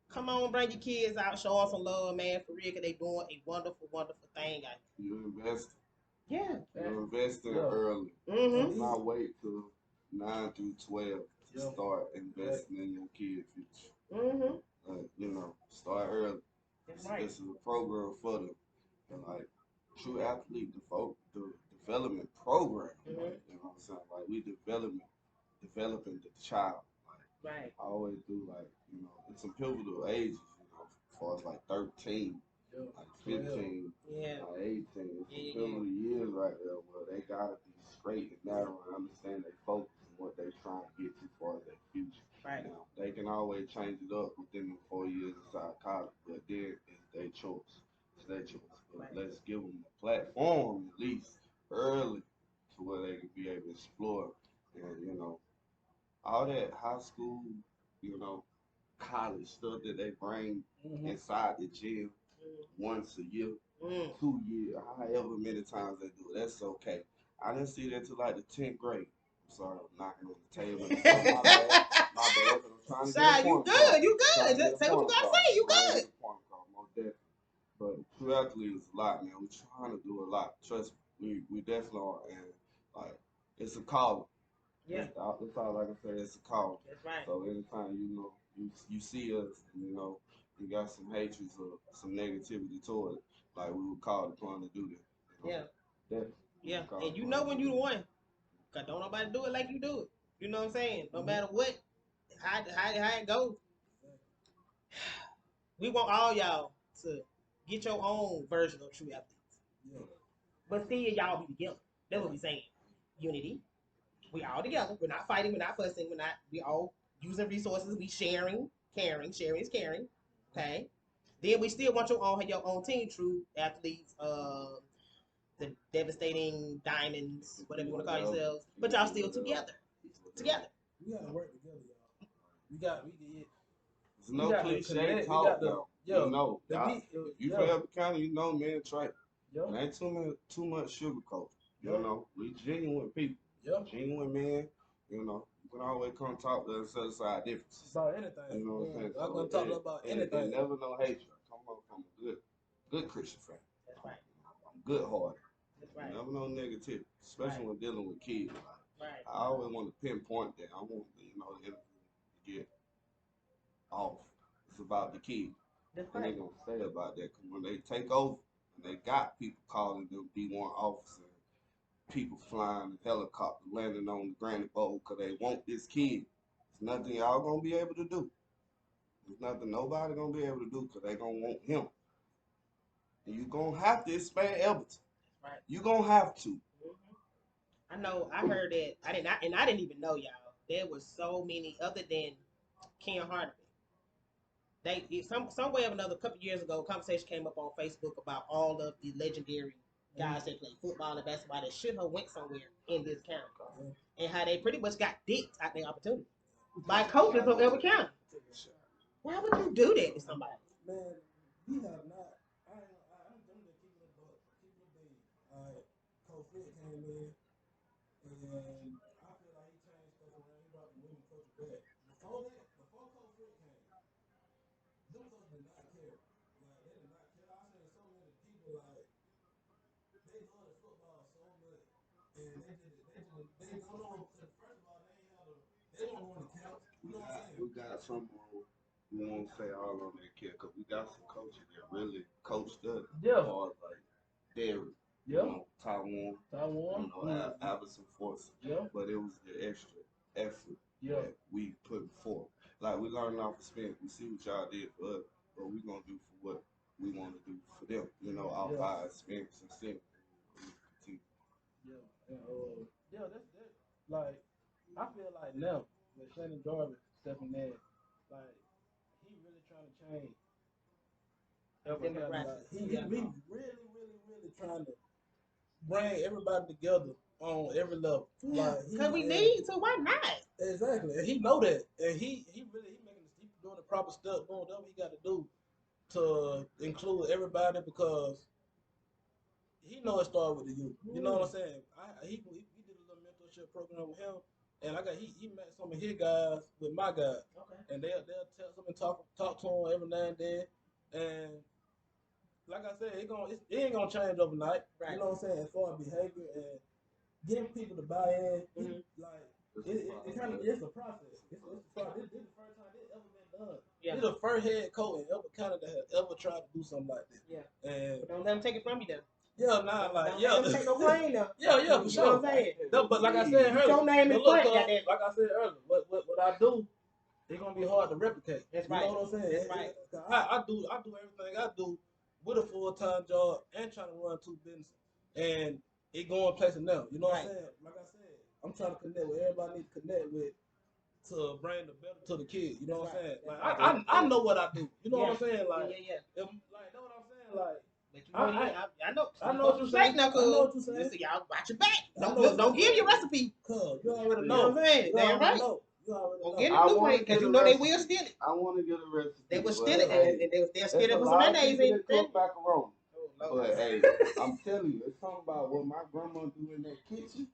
Come on, bring your kids out, show them some love, man, for real, 'cause they doing a wonderful, wonderful thing out here. You invest. Yeah. You investing early. Mm-hmm. Not wait till 9 through 12 to start investing in your kids' future. Mm-hmm. Start early. That's right. This is a program for them. And like True Athlete, the development program. Mm-hmm. Like, you know what I'm saying? Like we developing the child. Like Right. I always do. Like it's some pivotal ages. As far as like 13, like 15, like 18. It's some pivotal years right there where they gotta be straight and narrow and understand they focus and what they trying to get to for their future. Right. Now they can always change it up within the 4 years inside college, but then it's their choice. It's their choice. But let's give them a platform at least early to where they can be able to explore and all that high school, college stuff that they bring inside the gym once a year, 2 years, however many times they do it. That's okay. I didn't see that till like the 10th grade. I'm sorry, I'm knocking on the table. My bad. But I'm trying to get a point across. You good. Say what you gotta say. You good. Most definitely. But True Athlete is a lot, man. We're trying to do a lot. Trust me, we definitely are. And like, it's a calling. Yeah. That's all I can say. It's a calling. That's right. So anytime you see us, you got some hatred or some negativity toward it, like we would call upon to do that. Yeah. Definitely. Yeah. And you know when you the one. Cause don't nobody do it like you do it. You know what I'm saying? No matter what, how it goes. We want all y'all to get your own version of True Athletes. Yeah. But still, y'all be together. That's what we saying. Unity. We all together. We're not fighting. We're not fussing. We all using resources. We sharing. Caring. Sharing is caring. Okay. Then we still want your own team, True Athletes. The devastating diamonds, whatever you want to call yourselves. But y'all still together. Together. We gotta work together, y'all. We get. There's no cliche talk though. If you from Elton County, me and Trey. It ain't too much sugar culture. We genuine people. Genuine men. You can always come talk to us, set aside differences. About anything. You know what I'm saying? I'm gonna talk about anything. And never no hatred. Come on from a good Christian family. That's right. I'm good hearted. That's right. Never no negativity, especially when dealing with kids. Right. I always want to pinpoint that. I want the interview to get off. It's about the kid. That's and right. they're gonna say about that. Cause when they take over, and they got people calling them D1 officers, people flying in helicopter, landing on the granite bowl, cause they want this kid. There's nothing y'all gonna be able to do. There's nothing nobody gonna be able to do, cause they gonna want him. And you gonna have to expand Everton. Right. You gonna have to. Mm-hmm. I know. I heard that. I didn't even know, y'all. There was so many other than Ken Hardman. Some way or another, a couple years ago, a conversation came up on Facebook about all of the legendary guys that play football and basketball that should have went somewhere in this county, and how they pretty much got dicked out their opportunity by coaches of every county. Why would you do that to somebody? Man, we have not. I'm done with keeping the buck, keeping the beat. Coach Fred came in, and I feel like he changed stuff around. He brought the women coach back. Before Coach Fred came, them coaches did not care. Like they did not care. I seen so many people they love the football so much, and they don't know. Cause first of all, they don't run the camp. You know what I'm saying? We got some. We won't say all on that kid because we got some coaches that really coached us. Yeah. Like Derry. Taiwan. Allison Force. Yeah. But it was the extra effort that we put forth. Like we learned off experience. We see what y'all did for us, but we gonna do for what we want to do for them. Off our experience and see. That's like I feel like now with Shannon Jarvis stepping in, like he really trying to change Demographic. Like, he really trying to bring everybody together on every level. Yeah, Like because we need to. Why not? Exactly, and he know that, and he doing the proper stuff, doing whatever he got to do to include everybody because he know it started with the youth. You know what I'm saying? He did a little mentorship program with him, and he met some of his guys with my guys, and they'll tell them and talk to him every now and then, and like I said, it ain't gonna change overnight. Right. You know what I'm saying? As far as behavior and getting people to buy in, like it's a process. It's a process. This is the first time this ever been done. Yeah. This is the first head coach in Canada that has ever tried to do something like this. Yeah. And but don't let them take it from you, though. Yeah, nah, like don't take no blame though. Yeah, for sure. But like I said earlier, your name in front, goddamn. Like I said earlier, what I do, it's gonna be hard to replicate. That's right. You know what I'm saying? That's right. I do everything I do with a full-time job and trying to run two businesses, and it going places now. You know what I'm saying? Like I said, I'm trying to connect with everybody. Need to connect with to bring the better to the kids. You know what I'm saying? Like I know what I do. You know what I'm saying? Like know what I'm saying? Like. I know what you're saying. Now, cuz. Listen, y'all watch your back. Don't give your recipe. Cuz you already know. You know what I'm saying? Damn right. You already know. Get a blueprint because you know they will steal it. I want to get a recipe. They will steal it, and they'll steal it with some mayonnaise in it. Cook macaroni. But hey, I'm telling you, it's something about what my grandma do in that kitchen.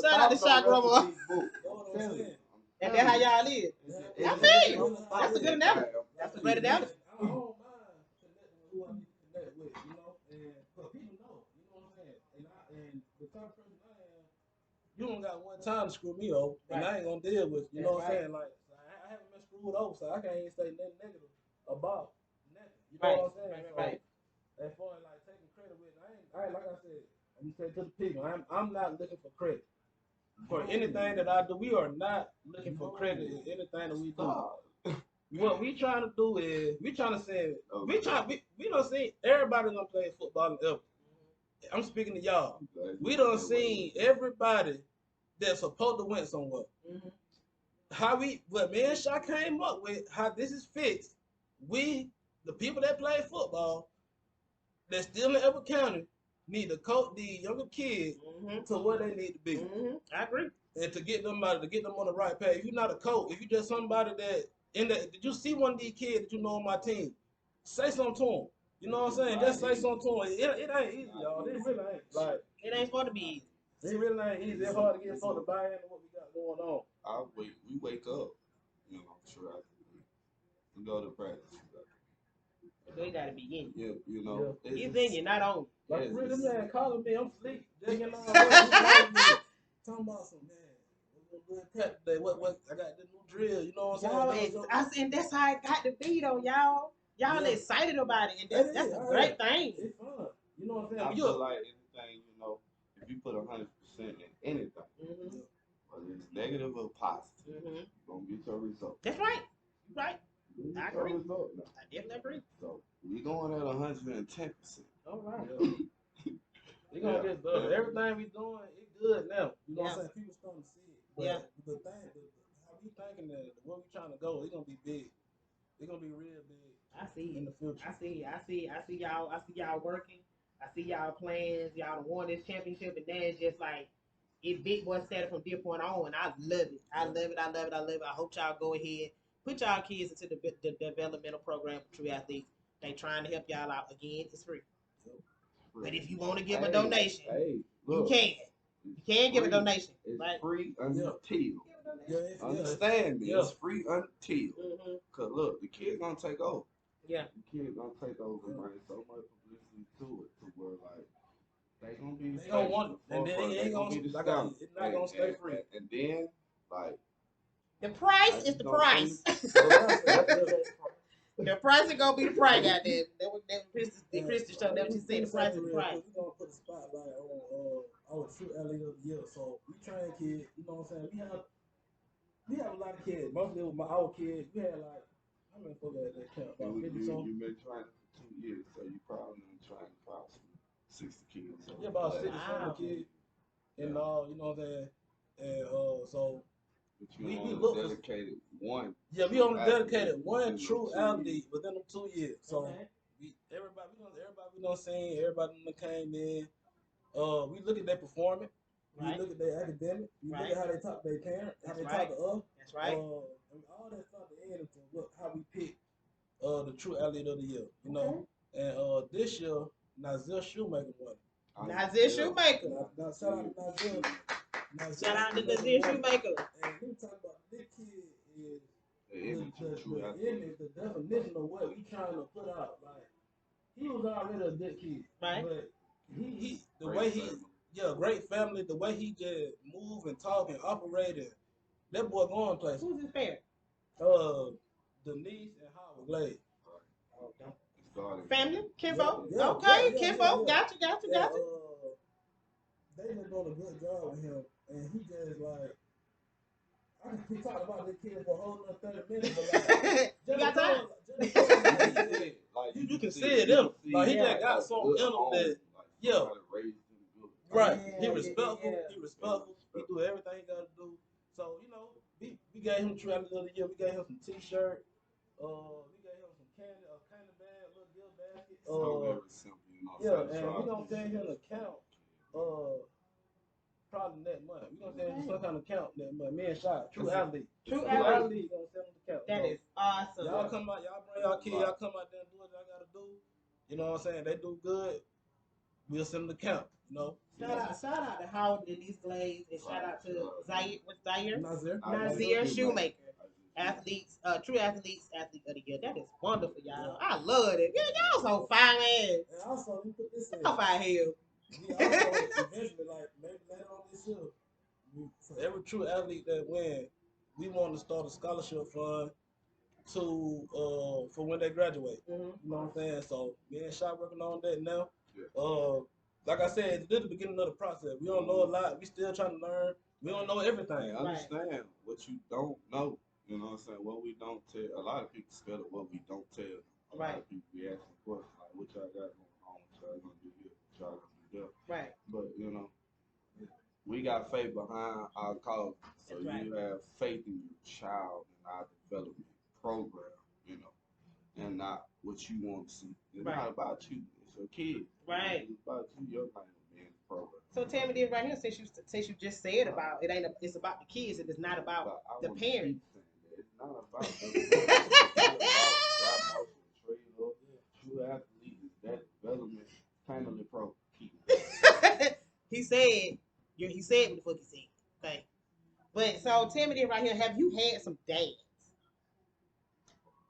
Shout out to Shot Grandma. I'm telling you. And that's how y'all live. I feel you. That's a good analogy. That's a great analogy. I don't mind connecting with who I need to connect with, you know, and but people know, you know what I'm saying. And the type of person I am, you don't got one time to screw me over, and I ain't gonna deal with you. You know what I'm saying? Like I haven't been screwed over, so I can't even say nothing negative about nothing. You know what I'm saying? Right. As far as like taking credit with, I ain't like I said. I'm saying to the people, I'm not looking for credit. For anything that I do, we are not looking for credit in anything that we do. What we trying to do is we don't see everybody gonna play football ever. I'm speaking to y'all. We don't see everybody that's supposed to win somewhere. What me and Shaw came up with, how this is fixed. We, the people that play football, that's still in Everett County, need to coach the younger kids to where they need to be. I agree. And to get them on the right path. If you're not a coach, if you're just somebody that did you see one of these kids that you know on my team? Say something to them. You know what I'm saying? Just say something to them. It ain't easy, y'all. It really ain't. Like it ain't supposed to be easy. It really ain't easy. It's hard to get folks to buy into what we got going on. We wake up, you know, sure. We go to practice. They gotta be in you. You know, it's in you, not on. Like really, man, calling me, I'm asleep. Talking about some what I got the new drill, you know what I'm saying? And that's how it got to be though, y'all. Y'all excited about it, and that's a great thing. It's fun. You know what I'm saying? I feel like anything, you know, if you put 100% in anything, whether it's negative or positive, you're gonna get your result. That's right. Right. I agree. I definitely agree. So we going at 110%. All right. We're gonna get better. Everything we doing, it's good now. You know what I'm saying? People starting to see it. But the thing, how we thinking that where we trying to go, it's gonna be big. It's gonna be real big. I see in the future. I see y'all working. I see y'all plans. Y'all won this championship, and then it's just like it big boy status from this point on, and I love it. I love it. I hope y'all go ahead. Put y'all kids into the developmental program for Tru Athletes. They trying to help y'all out. Again, it's free. But if you want to give a donation, look, you can. You can give a donation. It's free until. Understand me. It's free until. Because look, the kid's going to take over. Yeah. The kid's going to take over and bring so much publicity to it to where, like, they going to be. They going to want it. And then it ain't going to be the style. It's not going to stay free. And then, like, the price is the price. The price is gonna be the price, goddamn. That was Christy show. That what she said. The price is the price. We're gonna put a spotlight on our Tru Athletes of the year. So we train kids. You know what I'm saying? We have a lot of kids. Mostly with our kids. We had like how many folks at that camp? About 50 something. You've been trying for 2 years, so you probably been trying about 60 kids. Yeah, about 60 kids. And you know what I'm saying? And so. But you we look dedicated. one. Yeah, we only dedicated one true athlete within them 2 years. So Okay. everybody we done seen, everybody that came in. We look at their performance. We Right. look at their academic. We look Right. at how they talk to their parents, how That's they right. talk to us. That's right. And all that stuff to end into how we pick the true athlete of the year. You know, and this year Nazir Shoemaker won. Nazir Shoemaker. Now shout out to Nazir. Shout out to Nazir Shoemaker. And we talking about this kid is The image of true the athlete. image, the definition of what we trying to put out. Like he was already a good kid, Right. but he the Great way he family. great family, the way he just move and talk and operate, and that boy going places. Who's his parent? Denise and Howard Glade. Family? Kinfolk? Yeah, Okay, yeah, kinfolk. yeah. Gotcha. And, they just doing a good job with him, and he just like I can keep talking about this kid for a whole another 30 minutes, but like You got time? You can see it in him. Like he just got something in him that right. Yeah, He respectful. yeah. He respectful. He do everything he gotta do. So you know, we gave him True Athlete of the Year. We gave him some T-shirt. We gave him some candy, a candy bag, a little gift basket. Very simple, you know. Yeah, and we gonna send him an account. Probably that month. We gonna send him some kind of account that month. Me and Shot, True Athlete. True Athlete Athlete. gonna send him the account. That is awesome. Y'all come out, y'all bring y'all kids, y'all come out there and do what y'all gotta do. You know what I'm saying? They do good. We'll send them the count. You know. Shout out to Howard and these Glaze, and shout out to Zaire. What's Zaire? Nazir. Nazir Shoemaker. Athletes, True Athletes, Athlete of the Year. That is wonderful, y'all. I love it. Yeah, y'all so fine, man. And also, we put this in. How fine hell. We also eventually, like maybe later on this year, for every true athlete that win, we want to start a scholarship fund to for when they graduate. Mm-hmm. You know what I'm saying? So me and Shot working on that now. Yeah. Like I said, it's the beginning of the process. We don't know a lot. We still trying to learn. We don't know everything. Hey, understand what you don't know. You know what I'm saying? What we don't tell. A lot of people scared of what we don't tell. A lot of people be asking questions like, what y'all got going on? What y'all gonna do here? What y'all gonna do there? Right. But, you know, we got faith behind our cause. So you have faith in your child and our development program, you know, and not what you want to see. It's not about you. It's your kid. Right. It's about you, your name being the program. So tell me this right here, since you just said about it's about the kids, it is not about the parents. It's not about True Athlete is that development family program. He said what the fuck he said. Okay. But so tell me this right here, have you had some dads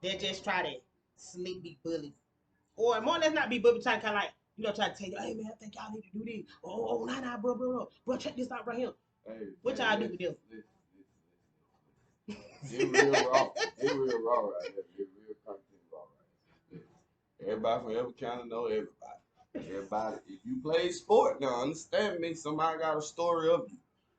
that just try to sneak be bullies? Or more or less not be bullies, try to kinda like, you know, try to tell you, hey man, I think y'all need to do this. Oh, nah, bro, check this out right here. Hey, what y'all do with them? Get real raw. Get real raw right here. Get real content raw right here. Everybody from every county know everybody. Everybody, if you play sport, now understand me, somebody got a story of you.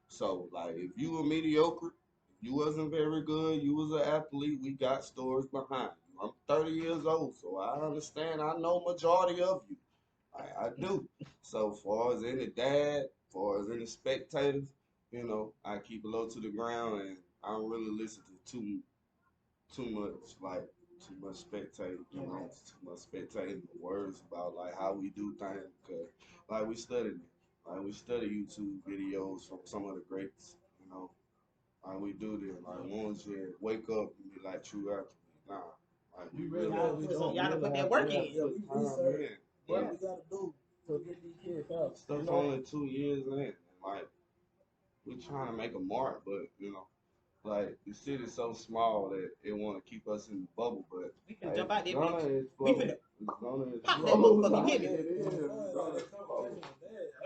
So, like, if you were mediocre, you wasn't very good, you was an athlete, we got stories behind you. I'm 30 years old, so I understand. I know majority of you. I do. So, far as any dad, far as any spectators, you know, I keep it low to the ground, and I don't really listen to too much spectating, you know, too much spectating the words about like how we do things, because like we studied it. Like we study YouTube videos from some of the greats, you know. Like we do this. Like we won't just wake up and be like True Athlete. Nah. Like we really y'all put that work in. Yeah, we research what we gotta do to get these kids out. Stuff only 2 years in. And like we trying to make a mark, but you know. Like the city's so small that it want to keep us in the bubble, but we can jump out there, bitch. We finna pop that motherfucker, hit me. I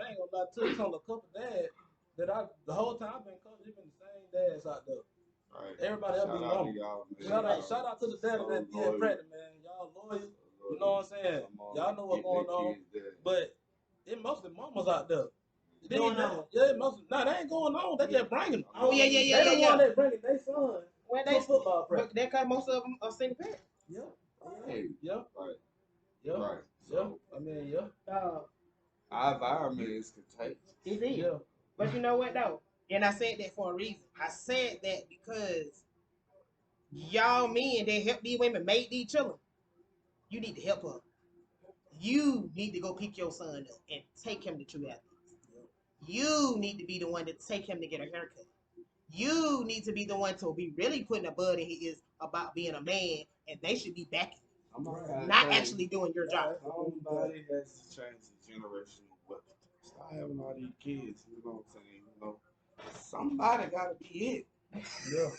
ain't gonna lie to you, on a couple dads that the whole time I've been coaching, it's been the same dads out there. Right. Everybody else be wrong. Shout out to the dad that be in practice, man. Y'all loyal. You know what I'm saying? Y'all know what's going on. But it mostly mamas out there. They ain't going on. They just bringing them. Oh yeah. They the one that bringing their son to football practice. That cause most of them are single parents. Yeah. Hey. Yeah. Right. Yeah. Right. So, I mean, yeah. Our environment is contagious. It is. Yeah. But you know what though? And I said that for a reason. I said that because Y'all men that help these women make these children, you need to help her. You need to go pick your son up and take him to True Athletes. You need to be the one to take him to get a haircut. You need to be the one to be really putting a bud in his ears about being a man, and they should be backing, not actually doing your job. Somebody has to change the generational weapon. Stop having all these kids, you know what I'm saying? You know, somebody gotta be it. Yeah.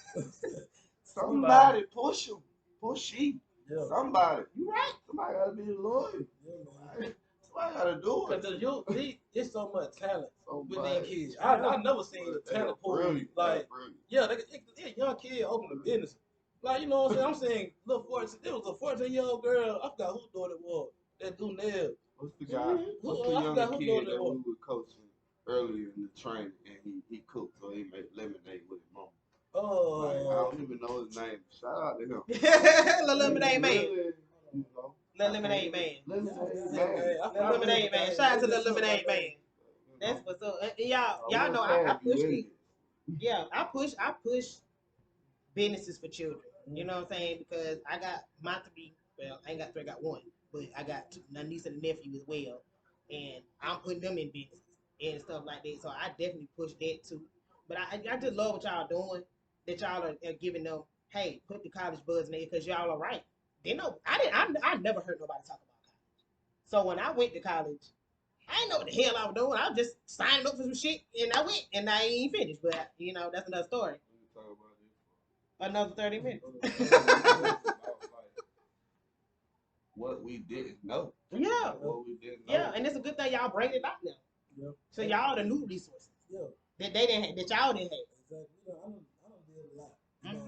Somebody push him. Push him. Yeah. Somebody. You right. Somebody gotta be the lawyer. Yeah, Somebody gotta do it. Because it's so much talent So with much. these kids. I never seen the talent pool. Brilliant. Like, Brilliant. yeah, they young kid open a business. Like, you know what I'm saying? I'm saying, little 14, there was a 14-year-old girl. I forgot whose daughter it was that do nails. What's the guy? What's the I young forgot who kid doing that it we was. were coaching earlier in the training and he cooked, so he made lemonade with his mom. Like, I don't even know his name. Shout out to him. Little lemonade man. Really, you know, Little lemonade man. Lemonade Lemonade man. Shout out to the lemonade man. That's what's up. And y'all know I push it. Yeah, I push businesses for children. You know what I'm saying? Because I got my 3. Well, I ain't got 3, I got 1, but I got 2, my niece and nephew as well, and I'm putting them in business and stuff like that. So I definitely push that too. But I just love what y'all doing. That y'all are giving them. Hey, put the college buzz in there because y'all are right. They know I never heard nobody talk about college. So when I went to college, I didn't know what the hell I was doing. I was just signing up for some shit, and I went, and I ain't finished. But that's another story. Another 30 minutes. What we didn't know. Yeah. What we didn't know. Yeah, and it's a good thing y'all bring it back now. Yeah. So y'all the new resources. Yeah. That they didn't have, that y'all didn't have. Exactly. You know, I done did a lot. You know,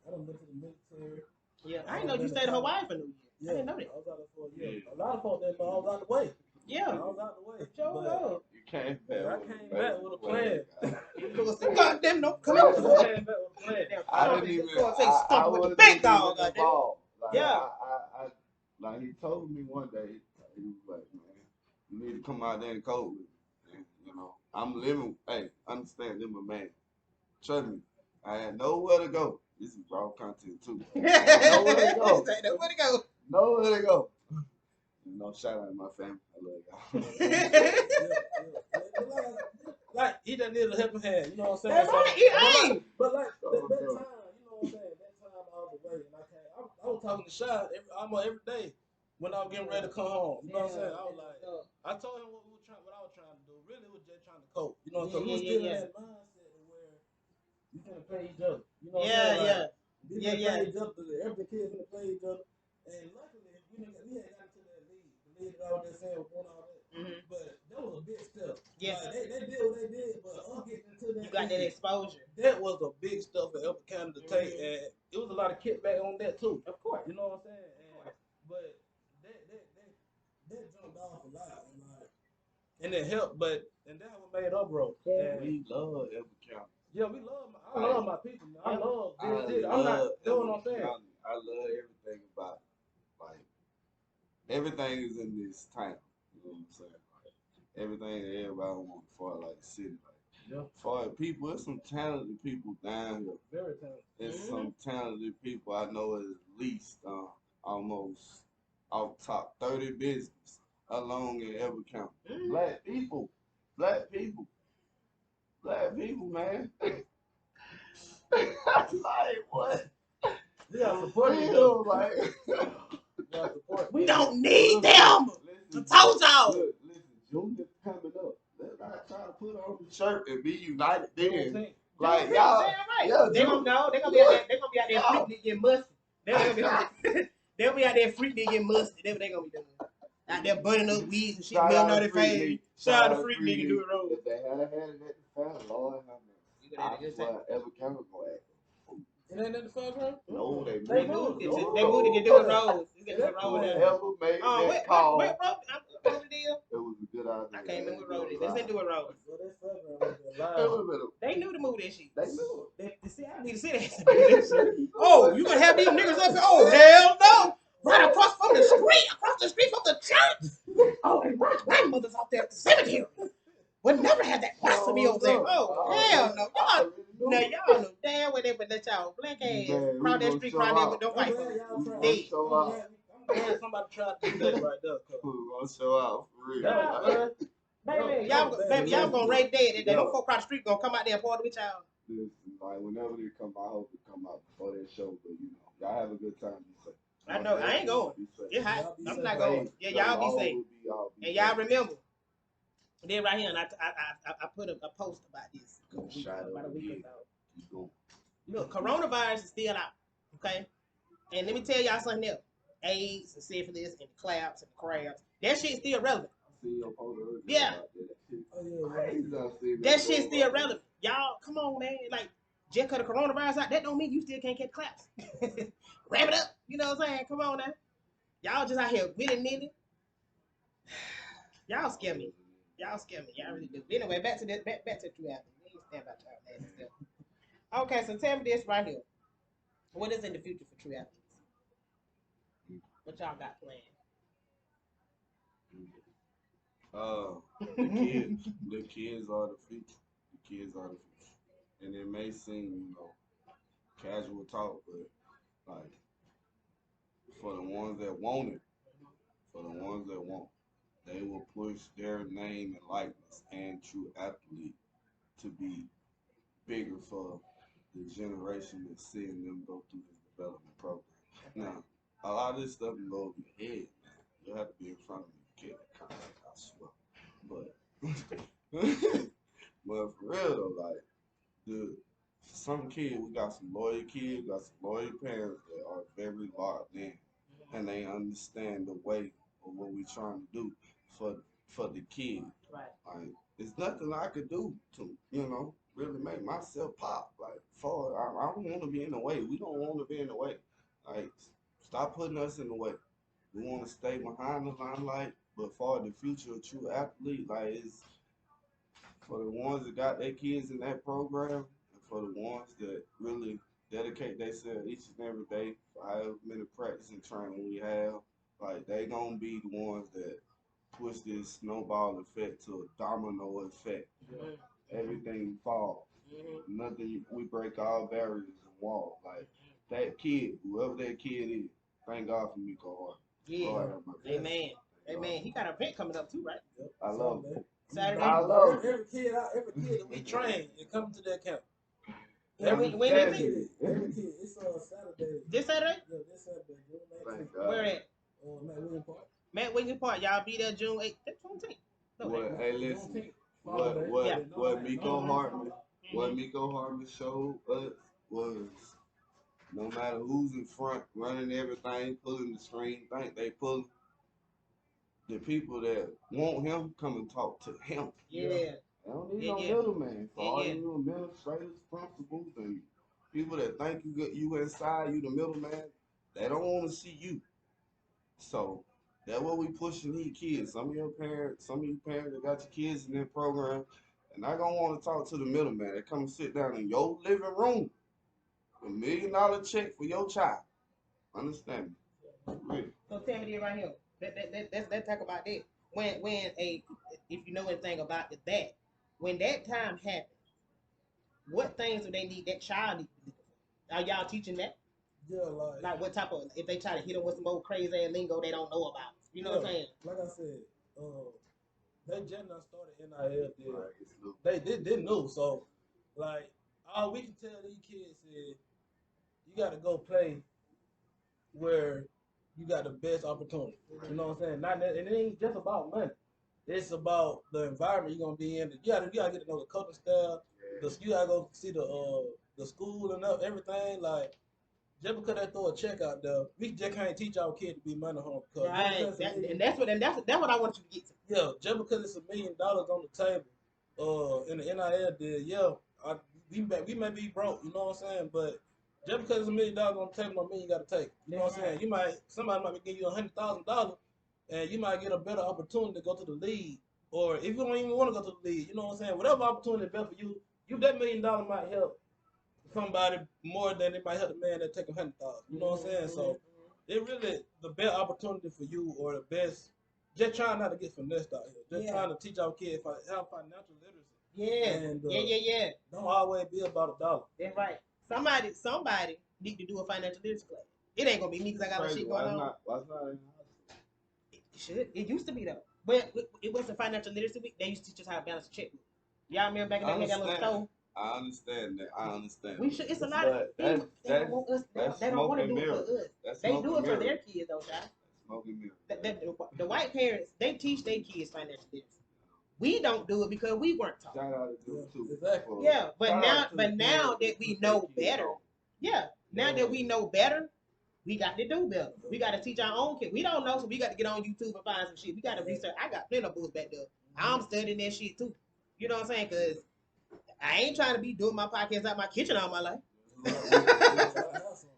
I done been to the military. Yeah, I didn't know you stayed in Hawaii for New Year. Yeah, I didn't know that. I was out there for a year. A lot of folks didn't know I was out the way. Yeah. I was out the way. Sure. You came back. I came back with a plan. God damn, no, come I on. came back with a plan. I didn't even. I wasn't with the big dog. involved. Like, Yeah. I like he told me one day. He was like, "Man, you need to come out there and coach with me." And, you know, I'm living. Hey, understand, I'm a man. Trust me, I had nowhere to go. This is raw content too. Nowhere to go. Nowhere to go. Nowhere to go. You know, shout out to my family. I love y'all. Like, he done needed a helping hand. You know what I'm saying? That's right. But like that time, you know what I'm saying? That time I was away, and I was talking to Shy almost every day when I was getting ready to come home. You know what I'm saying? I was like, I told him what I was trying to do. Really, it was just trying to cope. You know, so we was still in that mindset where you can play each other. You know what I'm saying? Like, we can play each other. Every kid can play each other. And luckily, we had gotten to that league. The league that I was just saying was doing all that. But that was a big step. Yeah. Like, they did what they did, but us getting into that. You got that exposure. That was a big step for Elton County to take, and it was a lot of kickback on that too. Of course. You know what I'm saying? But that jumped off a lot, and it helped. And that was made up, bro. Yeah. We love Elton County. Yeah, I love my people. I love this city. I'm not doing what I'm saying. I love everything about it. Like, everything is in this town. You know what I'm saying? Like, everything that everybody wants for like the city. Like, for people, there's some talented people down here. Very talented. There's some talented people I know at least almost off top 30 business along in every county. Black people, man. Like, what? Yeah, support you. Like, we don't need them. I told y'all. Listen, Junior coming up. Let's not try to put on the shirt and be united then. Like, y'all, they're gonna be out there freaking getting musty. They'll be out there freaking getting musty. That's what they gonna be doing. Out there burning up weeds and shit, melting out their face. Shout out to freak nigga do it wrong. If they had a hand in that family, Lord have mercy. I swear, every camera go act. It ain't in the first round? No, they moved it to do it Rose. Whoever made that call. What the deal? It was a good idea. I can't remember what Rose. Let's do it Rose. They knew to move that shit. They knew it. I need to see that. Oh, you gonna have these niggas up here? Oh, hell no! Right across the street from the church. Oh, and grandmothers out there at the cemetery. Would never have that blasphemy over there. Oh, hell no. Now y'all know damn well they would let y'all black ass cross that street cross there with them white folks. I'm glad somebody tried to do that right there. We're gonna show out for real. Yeah, Baby, y'all gonna raise dead. They don't folk across the street gonna come out there and party with y'all. Listen, like whenever they come, I hope they come out before that show. But you know, y'all have a good time. Be safe. I know. I ain't going. It's hot. I'm not going. Yeah, y'all be safe. And y'all remember. Then right here, and I put a post about this about a week ago. Look, coronavirus is still out. Okay, and let me tell y'all something else. AIDS and syphilis and the claps and the crabs. That shit's still relevant. Yeah. That shit's still relevant. Y'all, come on, man. Like, just because the coronavirus out, that don't mean you still can't get claps. Wrap it up. You know what I'm saying? Come on now. Y'all just out here willy-nilly. Y'all scare me. Y'all scare me. Y'all really do. Anyway, back to True Athletes. We ain't stand about y'all nasty stuff. Okay, so tell me this right here. What is in the future for True Athletes? What y'all got planned? The kids are the future. The kids are the future. And it may seem, you know, casual talk, but like for the ones that want it, they will push their name and likeness and True Athlete to be bigger for the generation that's seeing them go through this development program. Now, a lot of this stuff can go over your head, man. You'll have to be in front of me to get that content, I swear. But but for real though, like some kids, we got some loyal kids, got some loyal parents that are very locked in and they understand the way of what we're trying to do for the kid. Right. Like there's nothing I could do to, you know, really make myself pop. Like I don't want to be in the way. We don't want to be in the way. Like stop putting us in the way. We want to stay behind the limelight, but for the future of True Athlete, like it's for the ones that got their kids in that program, and for the ones that really dedicate themselves each and every day for however many practice and training we have, like they gonna be the ones that push this snowball effect to a domino effect. Mm-hmm. Everything falls. Mm-hmm. Nothing. We break all barriers and walls. Like that kid, whoever that kid is, thank God for Miko Hart. Yeah. Amen. Amen. He got an event coming up too, right? Yep. I love it. Saturday. I love every kid that we train and come to that camp. When is it? Every kid. It's Saturday. This Saturday? Yeah, this Saturday. Thank God. Where at? Matt Williams Park. Matt Williams Park. Y'all be there June 8th. That's 17th. Well, hey, listen. What Miko Hartman showed us was no matter who's in front, running everything, pulling the string, think they pull the people that want him come and talk to him. Yeah. I don't need no middleman. For all you administrators, principals, and people that think you inside, you the middleman, they don't want to see you. So that's what we pushing these kids. Some of you parents that got your kids in that program, and I don't want to talk to the middleman. They come and sit down in your living room, $1 million check for your child. Understand me? Really. So tell me this right here. Let's talk about that. If you know anything about that, when that time happens, what things do they need that child need to do? Are y'all teaching that? Yeah, like what type of, if they try to hit them with some old crazy ass lingo they don't know about. You know what I'm saying? Like I said, they just not started NIL. They didn't know. So like all we can tell these kids is you gotta go play where you got the best opportunity. You know what I'm saying? And it ain't just about money. It's about the environment you're gonna be in. You gotta get to know the coaching staff. You gotta go see the school and everything. Like just because they throw a check out there, we just can't teach our kid to be money hungry. Right. That's what I want you to get to. Yeah, just because it's $1 million on the table, in the NIL deal, we may be broke. You know what I'm saying? But just because it's $1 million on the table, don't mean you got to take. You know what I'm saying? Somebody might be giving you $100,000, and you might get a better opportunity to go to the league. Or if you don't even want to go to the league, you know what I'm saying? Whatever opportunity is best for you, that $1 million might help somebody more than it might help the man that take $100,000. You know what I'm saying? So it really the best opportunity for you, or the best. Just trying not to get finessed out here. Just trying to teach our kids have financial literacy. Yeah. And Yeah. don't always be about a dollar. That's right. Somebody need to do a financial literacy class. It ain't gonna be me because I got my Crazy. shit Why going on. not? Why not in high school? It should. It used to be though, but it wasn't financial literacy week. They used to teach us how to balance a checkbook. Y'all remember back in the day we had that little stove? I understand that. I understand. We should. It's a lot But of things. They don't want us. that's They don't want to smoke do and it for mirrors. us. That's They smoke do and it for their mirrors. kids though, child. That's smoke and mirrors. The white parents, they teach their kids financial literacy. We don't do it because we weren't taught. Shout out to them too. Exactly. Yeah, but Shout now out to the now parents that we put know their kids better, on. yeah, now that we know better, we got to do better. We got to teach our own kids. We don't know, so we got to get on YouTube and find some shit. We got to research. I got plenty of books back there. I'm studying that shit too. You know what I'm saying? Because I ain't trying to be doing my podcast out my kitchen all my life.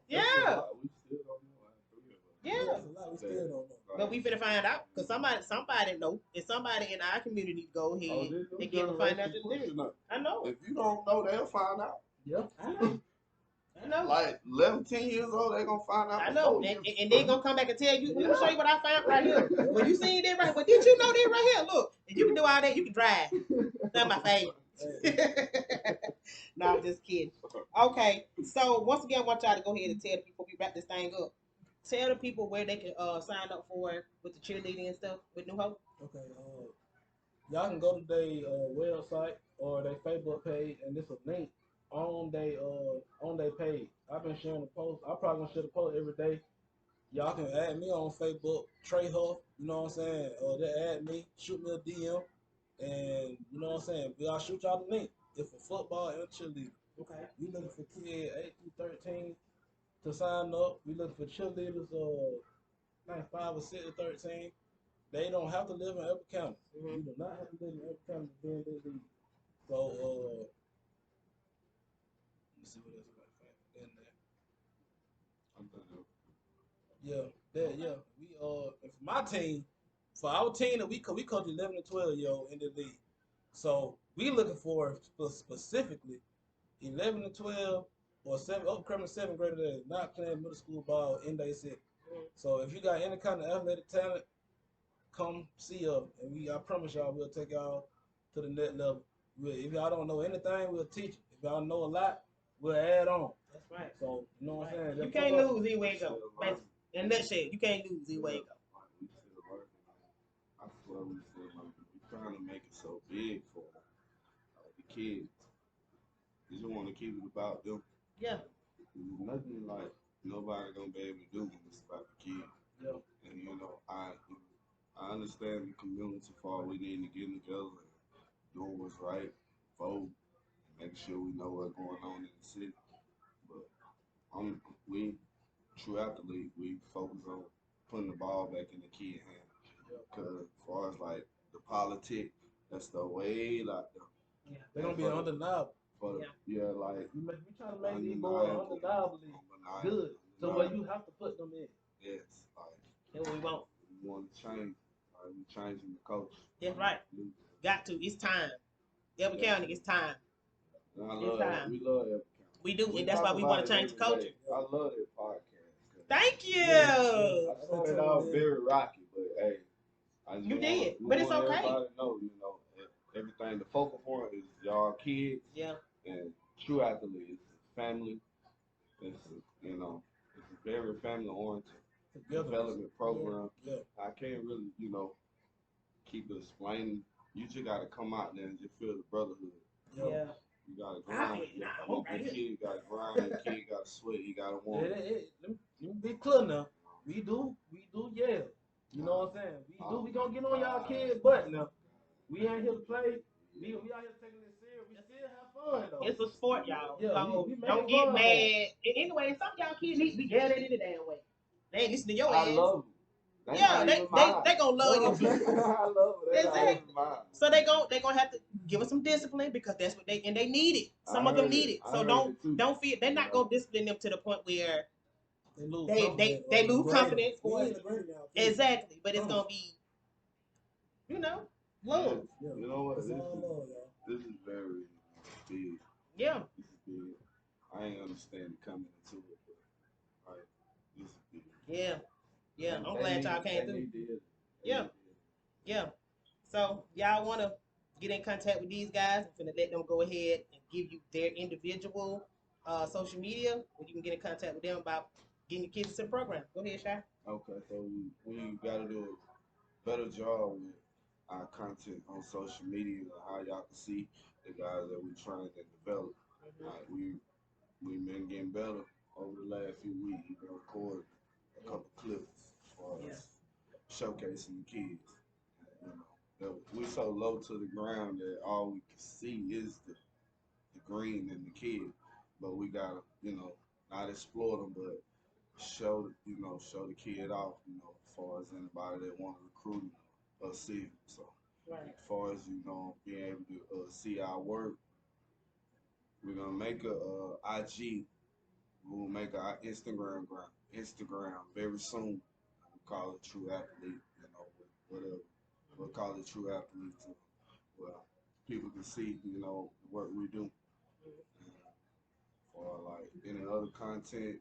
Yeah. We still don't know how to do it. Yeah. We still don't know. But we finna find out because somebody know, and somebody in our community go ahead Oh, this and give a financial literacy. I know. If you don't know, they'll find out. Yeah. I know. Like 11, 10 years old, they're gonna find out. I know. And they gonna come back and tell you, let me show you what I found right here. Well, you seen that right? But did you know that right here? Look, if you can do all that, you can drive. That's my favorite. No, I'm just kidding. Okay, so once again, I want y'all to go ahead and tell the people we wrap this thing up. Tell the people where they can sign up for with the cheerleading and stuff with New Hope. Okay. Y'all can go to their website or their Facebook page, and there's a link on their page. I've been sharing the post. I'm probably gonna share the post every day. Y'all can add me on Facebook, Trey Huff. You know what I'm saying? They add me, shoot me a DM, and you know what I'm saying. I'll shoot y'all the link. It's for football and cheerleading. Okay. We looking for kids 8 through 13 to sign up. We looking for cheerleaders, like 5 or 6 or 13. They don't have to live in Upper County. Mm-hmm. You do not have to live in Upper County to be in this league. So, let me see what else I got in there. Yeah. We and for my team, for our team that we coach 11 and 12-year-old in the league. So we looking for specifically 11 and 12 or upcoming 7th grader that is not playing middle school ball in their city. Mm-hmm. So if you got any kind of athletic talent, come see us, and I promise y'all we'll take y'all to the next level. If y'all don't know anything, we'll teach you. If y'all know a lot, we'll add on. That's right. So you know what I'm saying? You can't lose either way you go. In that shit, you can't lose either way you go. We still working. I swear we still working. We trying to make it so big for the kids. You just want to keep it about them. Yeah. Nothing like nobody gonna be able to do when it's about the kids. Yeah. And you know, I understand the community for we need to get together and doing what's right, vote, make sure we know what's going on in the city. But we Tru Athletes, we focus on putting the ball back in the kid hands. Because as far as like the politics, that's the way out there. Yeah. They're gonna be undeniable. Like we trying to make these boys undeniably good. So where you have to put them in. Yes, like that's what we want. We want to change. Like we changing the coach. That's right. Got to. It's time. Upper County, it's time. And we love Upper County. We do, and that's why we want to change the culture. I love that podcast. Thank you. I started out very rocky, but hey, you did. But it's okay. Everybody know, everything. The focal point is y'all kids. Yeah. And Tru Athletes, it's family. It's it's a very family oriented development program. Yeah. I can't really, keep explaining. You just gotta come out there and just feel the brotherhood. Yeah. You gotta grind. Your kid gotta grind. Your kid gotta sweat. He gotta want. Let me be clear now. We do yell. You know what I'm saying? We gonna get on y'all kids' butt now. We ain't here to play. We out here taking this serious. We still have fun though. It's a sport, y'all. Yeah, so don't get mad. And anyway, some of y'all kids need to be yelled at any damn way. They ain't listen to your ass. I love them. Yeah, they gonna love you too. I love it. Exactly. So they gonna have to give us some discipline because that's what they need it. Some of them need it. So don't feel they're not gonna discipline them to the point where they lose confidence. Exactly, but it's gonna be love. Yeah. You know what? This is very big. Yeah. This is big. I ain't understand coming into it, but this is big. Yeah. Yeah, I'm glad y'all came through. Yeah. So y'all wanna get in contact with these guys, I'm finna let them go ahead and give you their individual social media where you can get in contact with them about getting your kids to the program. Go ahead, Shy. Okay, so we got to do a better job with our content on social media and how y'all can see the guys that we trained and developed. Like we've been getting better over the last few weeks. We've been recording a couple clips for us showcasing the kids. You know, we so low to the ground that all we can see is the green and the kid. But we gotta, not exploit them, but show the kid off, as far as anybody that want to recruit him or see him. So as far as being able to see our work, we're gonna make a IG. We'll make our Instagram very soon. We call it Tru Athlete, whatever. We'll call it Tru Athlete too. Well, people can see, the work we do. Or like any other content,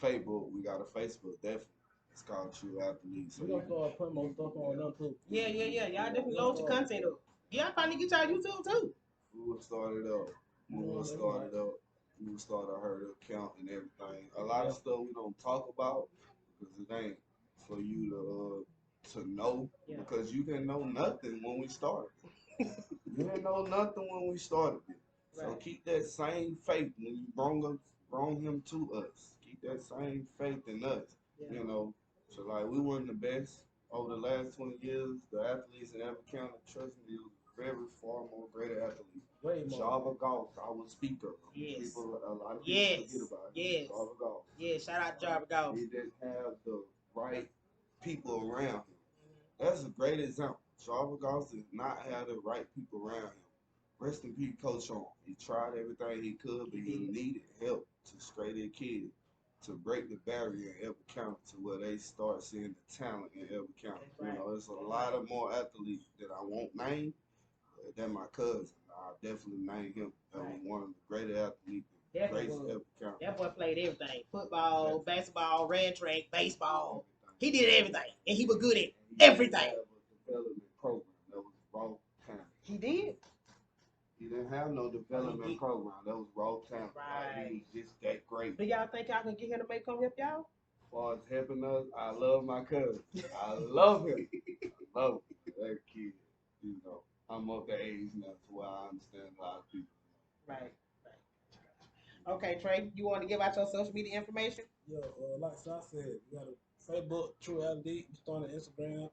Facebook, we got a Facebook, definitely. It's called Tru Athletes. So We're gonna start putting more stuff on them too. Yeah. Y'all definitely load your content up. Y'all finally get y'all YouTube too. We will start it up. We will start it up. We will start a herd account and everything. A lot of stuff we don't talk about because it ain't for you to know, because you didn't know nothing when we started. You didn't know nothing when we started. So keep that same faith when you brought him to us. Keep that same faith in us. So like we weren't the best over the last 20 years. The athletes in Everett County, trust me, was very far more greater athletes. Way more. Java Golf, our speaker. Yes. A lot of people forget about him. Yes. Java Golf. Yeah, shout out to Java Golf. He didn't have the right people around him. That's a great example. Java Golf did not have the right people around him. Rest in peace, Coach On. He tried everything he could, but he needed help to straighten kids, to break the barrier in Everett County to where they start seeing the talent in Everett County. There's a lot of more athletes that I won't name. That's my cousin. I'll definitely name him as one of the greatest athletes in Everett County. That boy played everything. Football, basketball, ran track, baseball. He did everything. And he was good at everything. He didn't have a development program that was raw talent. He did? He didn't have no development program. That was raw talent. Right. He was just that great. Do y'all think y'all can get him to make come help y'all? As far as helping us, I love my cousin. I love him. I love him. That kid, I'm up the age now to where I understand a lot of people. Right. Okay, Trey, you want to give out your social media information? Yeah, like I said, we got a Facebook, Tru Athletes. We started Instagram.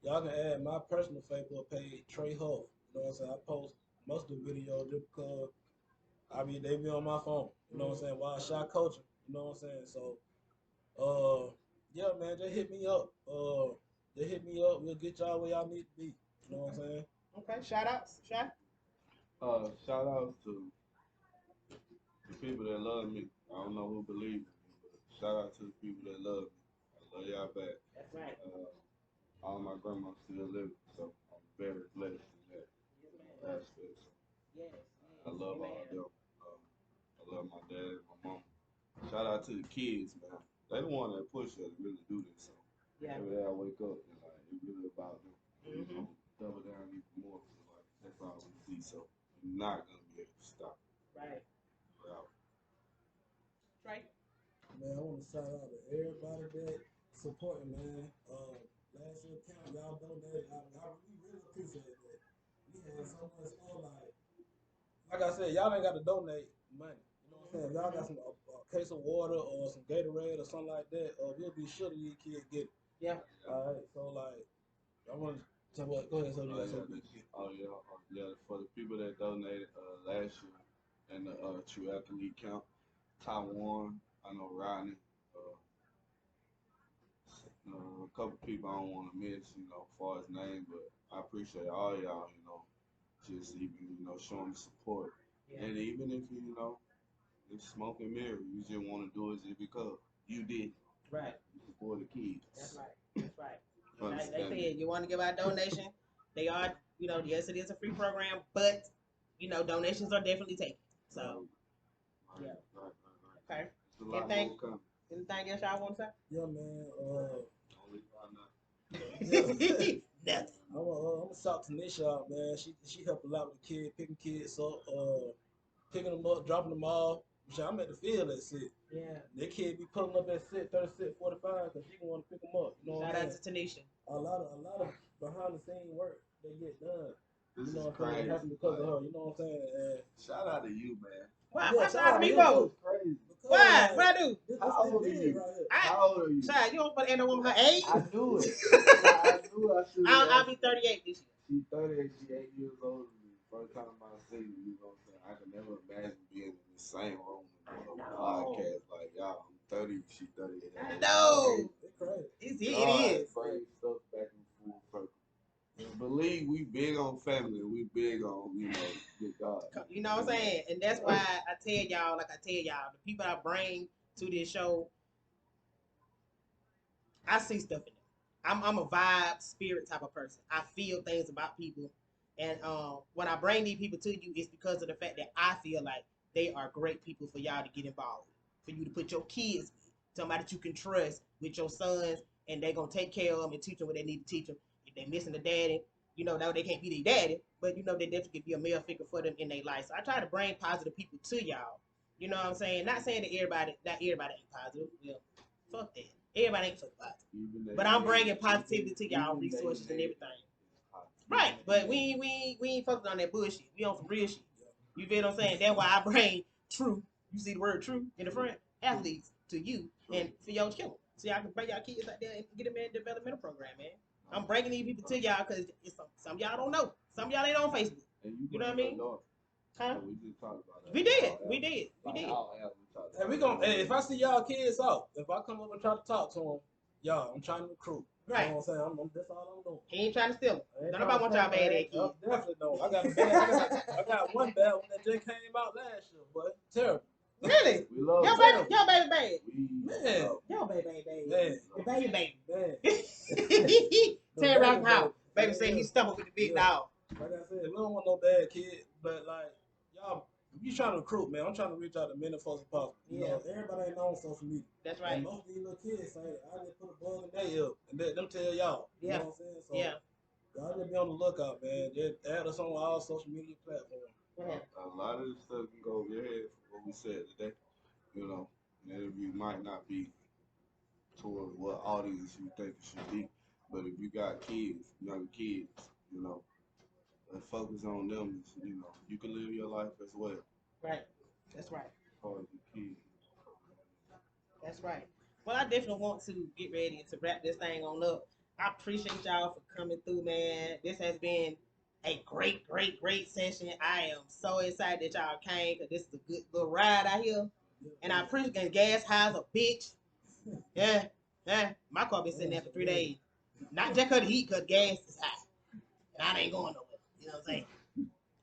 Y'all can add my personal Facebook page, Trey Huff. You know what I'm saying? I post most of the videos just because they be on my phone. You know what I'm saying? While I shot coaching. You know what I'm saying? So, yeah, man, just hit me up. We'll get y'all where y'all need to be. You know what I'm saying? Okay, shout outs. Shout Outs to the people that love me. I don't know who believes in me, but shout out to the people that love me. I love y'all back. That's right. All my grandmas still living, so I'm very blessed in that aspect. Yes. I love all of them. I love my dad and my mom. Shout out to the kids, man. They the one that push us to really do this. So every day I wake up and it's really about them. Double down even more. That's all we see. So we're not gonna be able to stop. Right. Right. Man, I want to shout out to everybody that supporting, man. Last year count, y'all donated. We really appreciate that. We had so much fun. Like I said, y'all ain't got to donate money. You know what I'm saying? If y'all got some a case of water or some Gatorade or something like that, we'll be sure that these kids get it. Yeah. All right. So I want to tell what. Go ahead. For the people that donated last year and the Tru Athlete count, Taiwan, I know Rodney, a couple people I don't want to miss, as far as name, but I appreciate all y'all, just even, showing the support. Yeah. And even if, it's smoke and mirror, you just want to do it just because you did. Right. You support the kids. That's right. Like they said, you want to give out donation. They are, yes, it is a free program, but, donations are definitely taken. So, yeah. Okay. Anything else y'all want to say? Yeah, man. Nothing. I'm gonna shout Tanisha out, man. She helped a lot with the kids, picking kids up, picking them up, dropping them off. I'm at the field at 6. Yeah. That kid be pulling up at 6, 36, 45 because she can want to pick them up. You know what Shout I'm out to saying? Tanisha. A lot of behind the scenes work they get done. This You know is what I'm saying? crazy. It happened because of Like, her. You know what I'm saying? And shout out to you, man. Why? yeah, Why shout out to me you for? too. Crazy. Why? What I do? How old are This you? right here. How old are you? Child, you don't put any woman her age. I knew it. I knew I should have. I'll be 38 this year. She's 38. She's 8 years older than me. First time I see you, you know what I'm saying? I can never imagine being in the same room with a podcast like y'all. I'm 30, she's 38. I know. It's crazy. It is. Bring stuff back in full circle. And believe we big on family. We big on, good God. You know what I'm saying? And that's why I tell y'all, the people I bring to this show, I see stuff in them. I'm a vibe, spirit type of person. I feel things about people. And when I bring these people to you, it's because of the fact that I feel like they are great people for y'all to get involved with. For you to put your kids with. Somebody that you can trust with your sons, and they're going to take care of them and teach them what they need to teach them. If they're missing a daddy, now they can't be their daddy, but they definitely can be a male figure for them in their life. So I try to bring positive people to y'all. You know what I'm saying? Not saying that not everybody ain't positive. Well, fuck that. Everybody ain't so positive. But I'm bringing positivity to y'all, resources and everything. Right, but we ain't focused on that bullshit. We on some real shit. You feel what I'm saying? That's why I bring true. You see the word true in the front, athletes to you and for your children. So y'all can bring y'all kids out there and get them in a developmental program, man. I'm bringing these people to y'all because some of y'all don't know. Some of y'all ain't on Facebook. You know what I mean? Huh? We just talked about that. We did. And we gonna. Hey, if I see y'all kids out, if I come up and try to talk to them, y'all, I'm trying to recruit. Right. You know what I'm saying? That's all I'm doing. He ain't trying to steal them. Don't nobody want y'all bad ass kids. Definitely don't. I got a bad. I got one bad one that just came out last year, but terrible. Really? We love Yo, them. baby bad. Man. Yo, baby. Man. The baby. Man. Terry Rock house. Baby said he stumbled with the big dog. Like I said, we don't want no bad kid, but like y'all, if you trying to recruit, man, I'm trying to reach out to many folks as possible. You know, everybody ain't on social media. That's right. And most of these little kids say, I just put a bug in their ear and let them tell y'all. You know what I'm saying? So y'all just be on the lookout, man. Just add us on all social media platforms. A lot of this stuff can go over your head for what we said today. The interview might not be towards what audience you think it should be, but if you got kids, young kids, focus on them. You can live your life as well. Right. That's right. As far as the kids. That's right. Well, I definitely want to get ready to wrap this thing on up. I appreciate y'all for coming through, man. This has been a great session. I am so excited that y'all came because this is a good little ride out here. And I appreciate gas high as a bitch. Yeah. My car been sitting there for 3 days. Not just because of heat, because gas is high. And I ain't going nowhere. You know what I'm saying?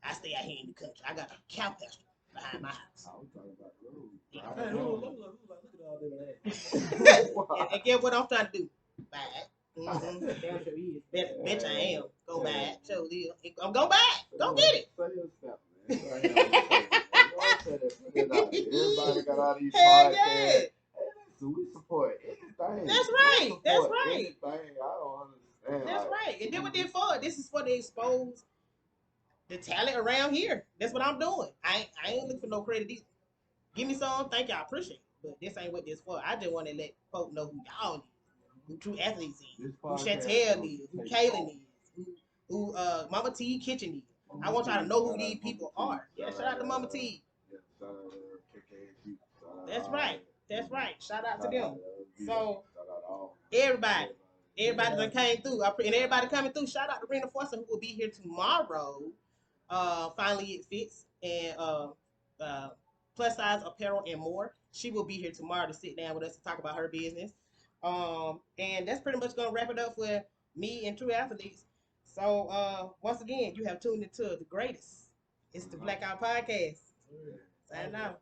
I stay out here in the country. I got a cow pasture behind my house. I was talking about the road. Hey, look at all that. And get what I'm trying to do. Back. Mm-hmm. Damn sure is. Bitch, I am. Go back. Show deal. I'm go back. Go get it. Say yourself, man. Everybody got all these Hell podcasts. yeah. Hey, listen, we support anything. That's right. That's right. Anything. I don't understand. That's right. And then what they're for? This is for to expose the talent around here. That's what I'm doing. I ain't looking for no credit either. Give me some. Thank y'all. Appreciate it. But this ain't what this for. I just want to let folks know who y'all is, who Tru Athletes is, who Chantel is, who Kaylin is, who Mama T Kitchen is. I want y'all to know who these people are. Yeah, shout out to Mama T. That's right. That's right. Shout out to them. So everybody that came through, and everybody coming through. Shout out to Rena Forster, who will be here tomorrow. Finally it fits and plus size apparel and more. She will be here tomorrow to sit down with us to talk about her business. And that's pretty much gonna wrap it up for me and Tru Athletes. So once again, you have tuned into the greatest. It's the Blackout Podcast. Signing out.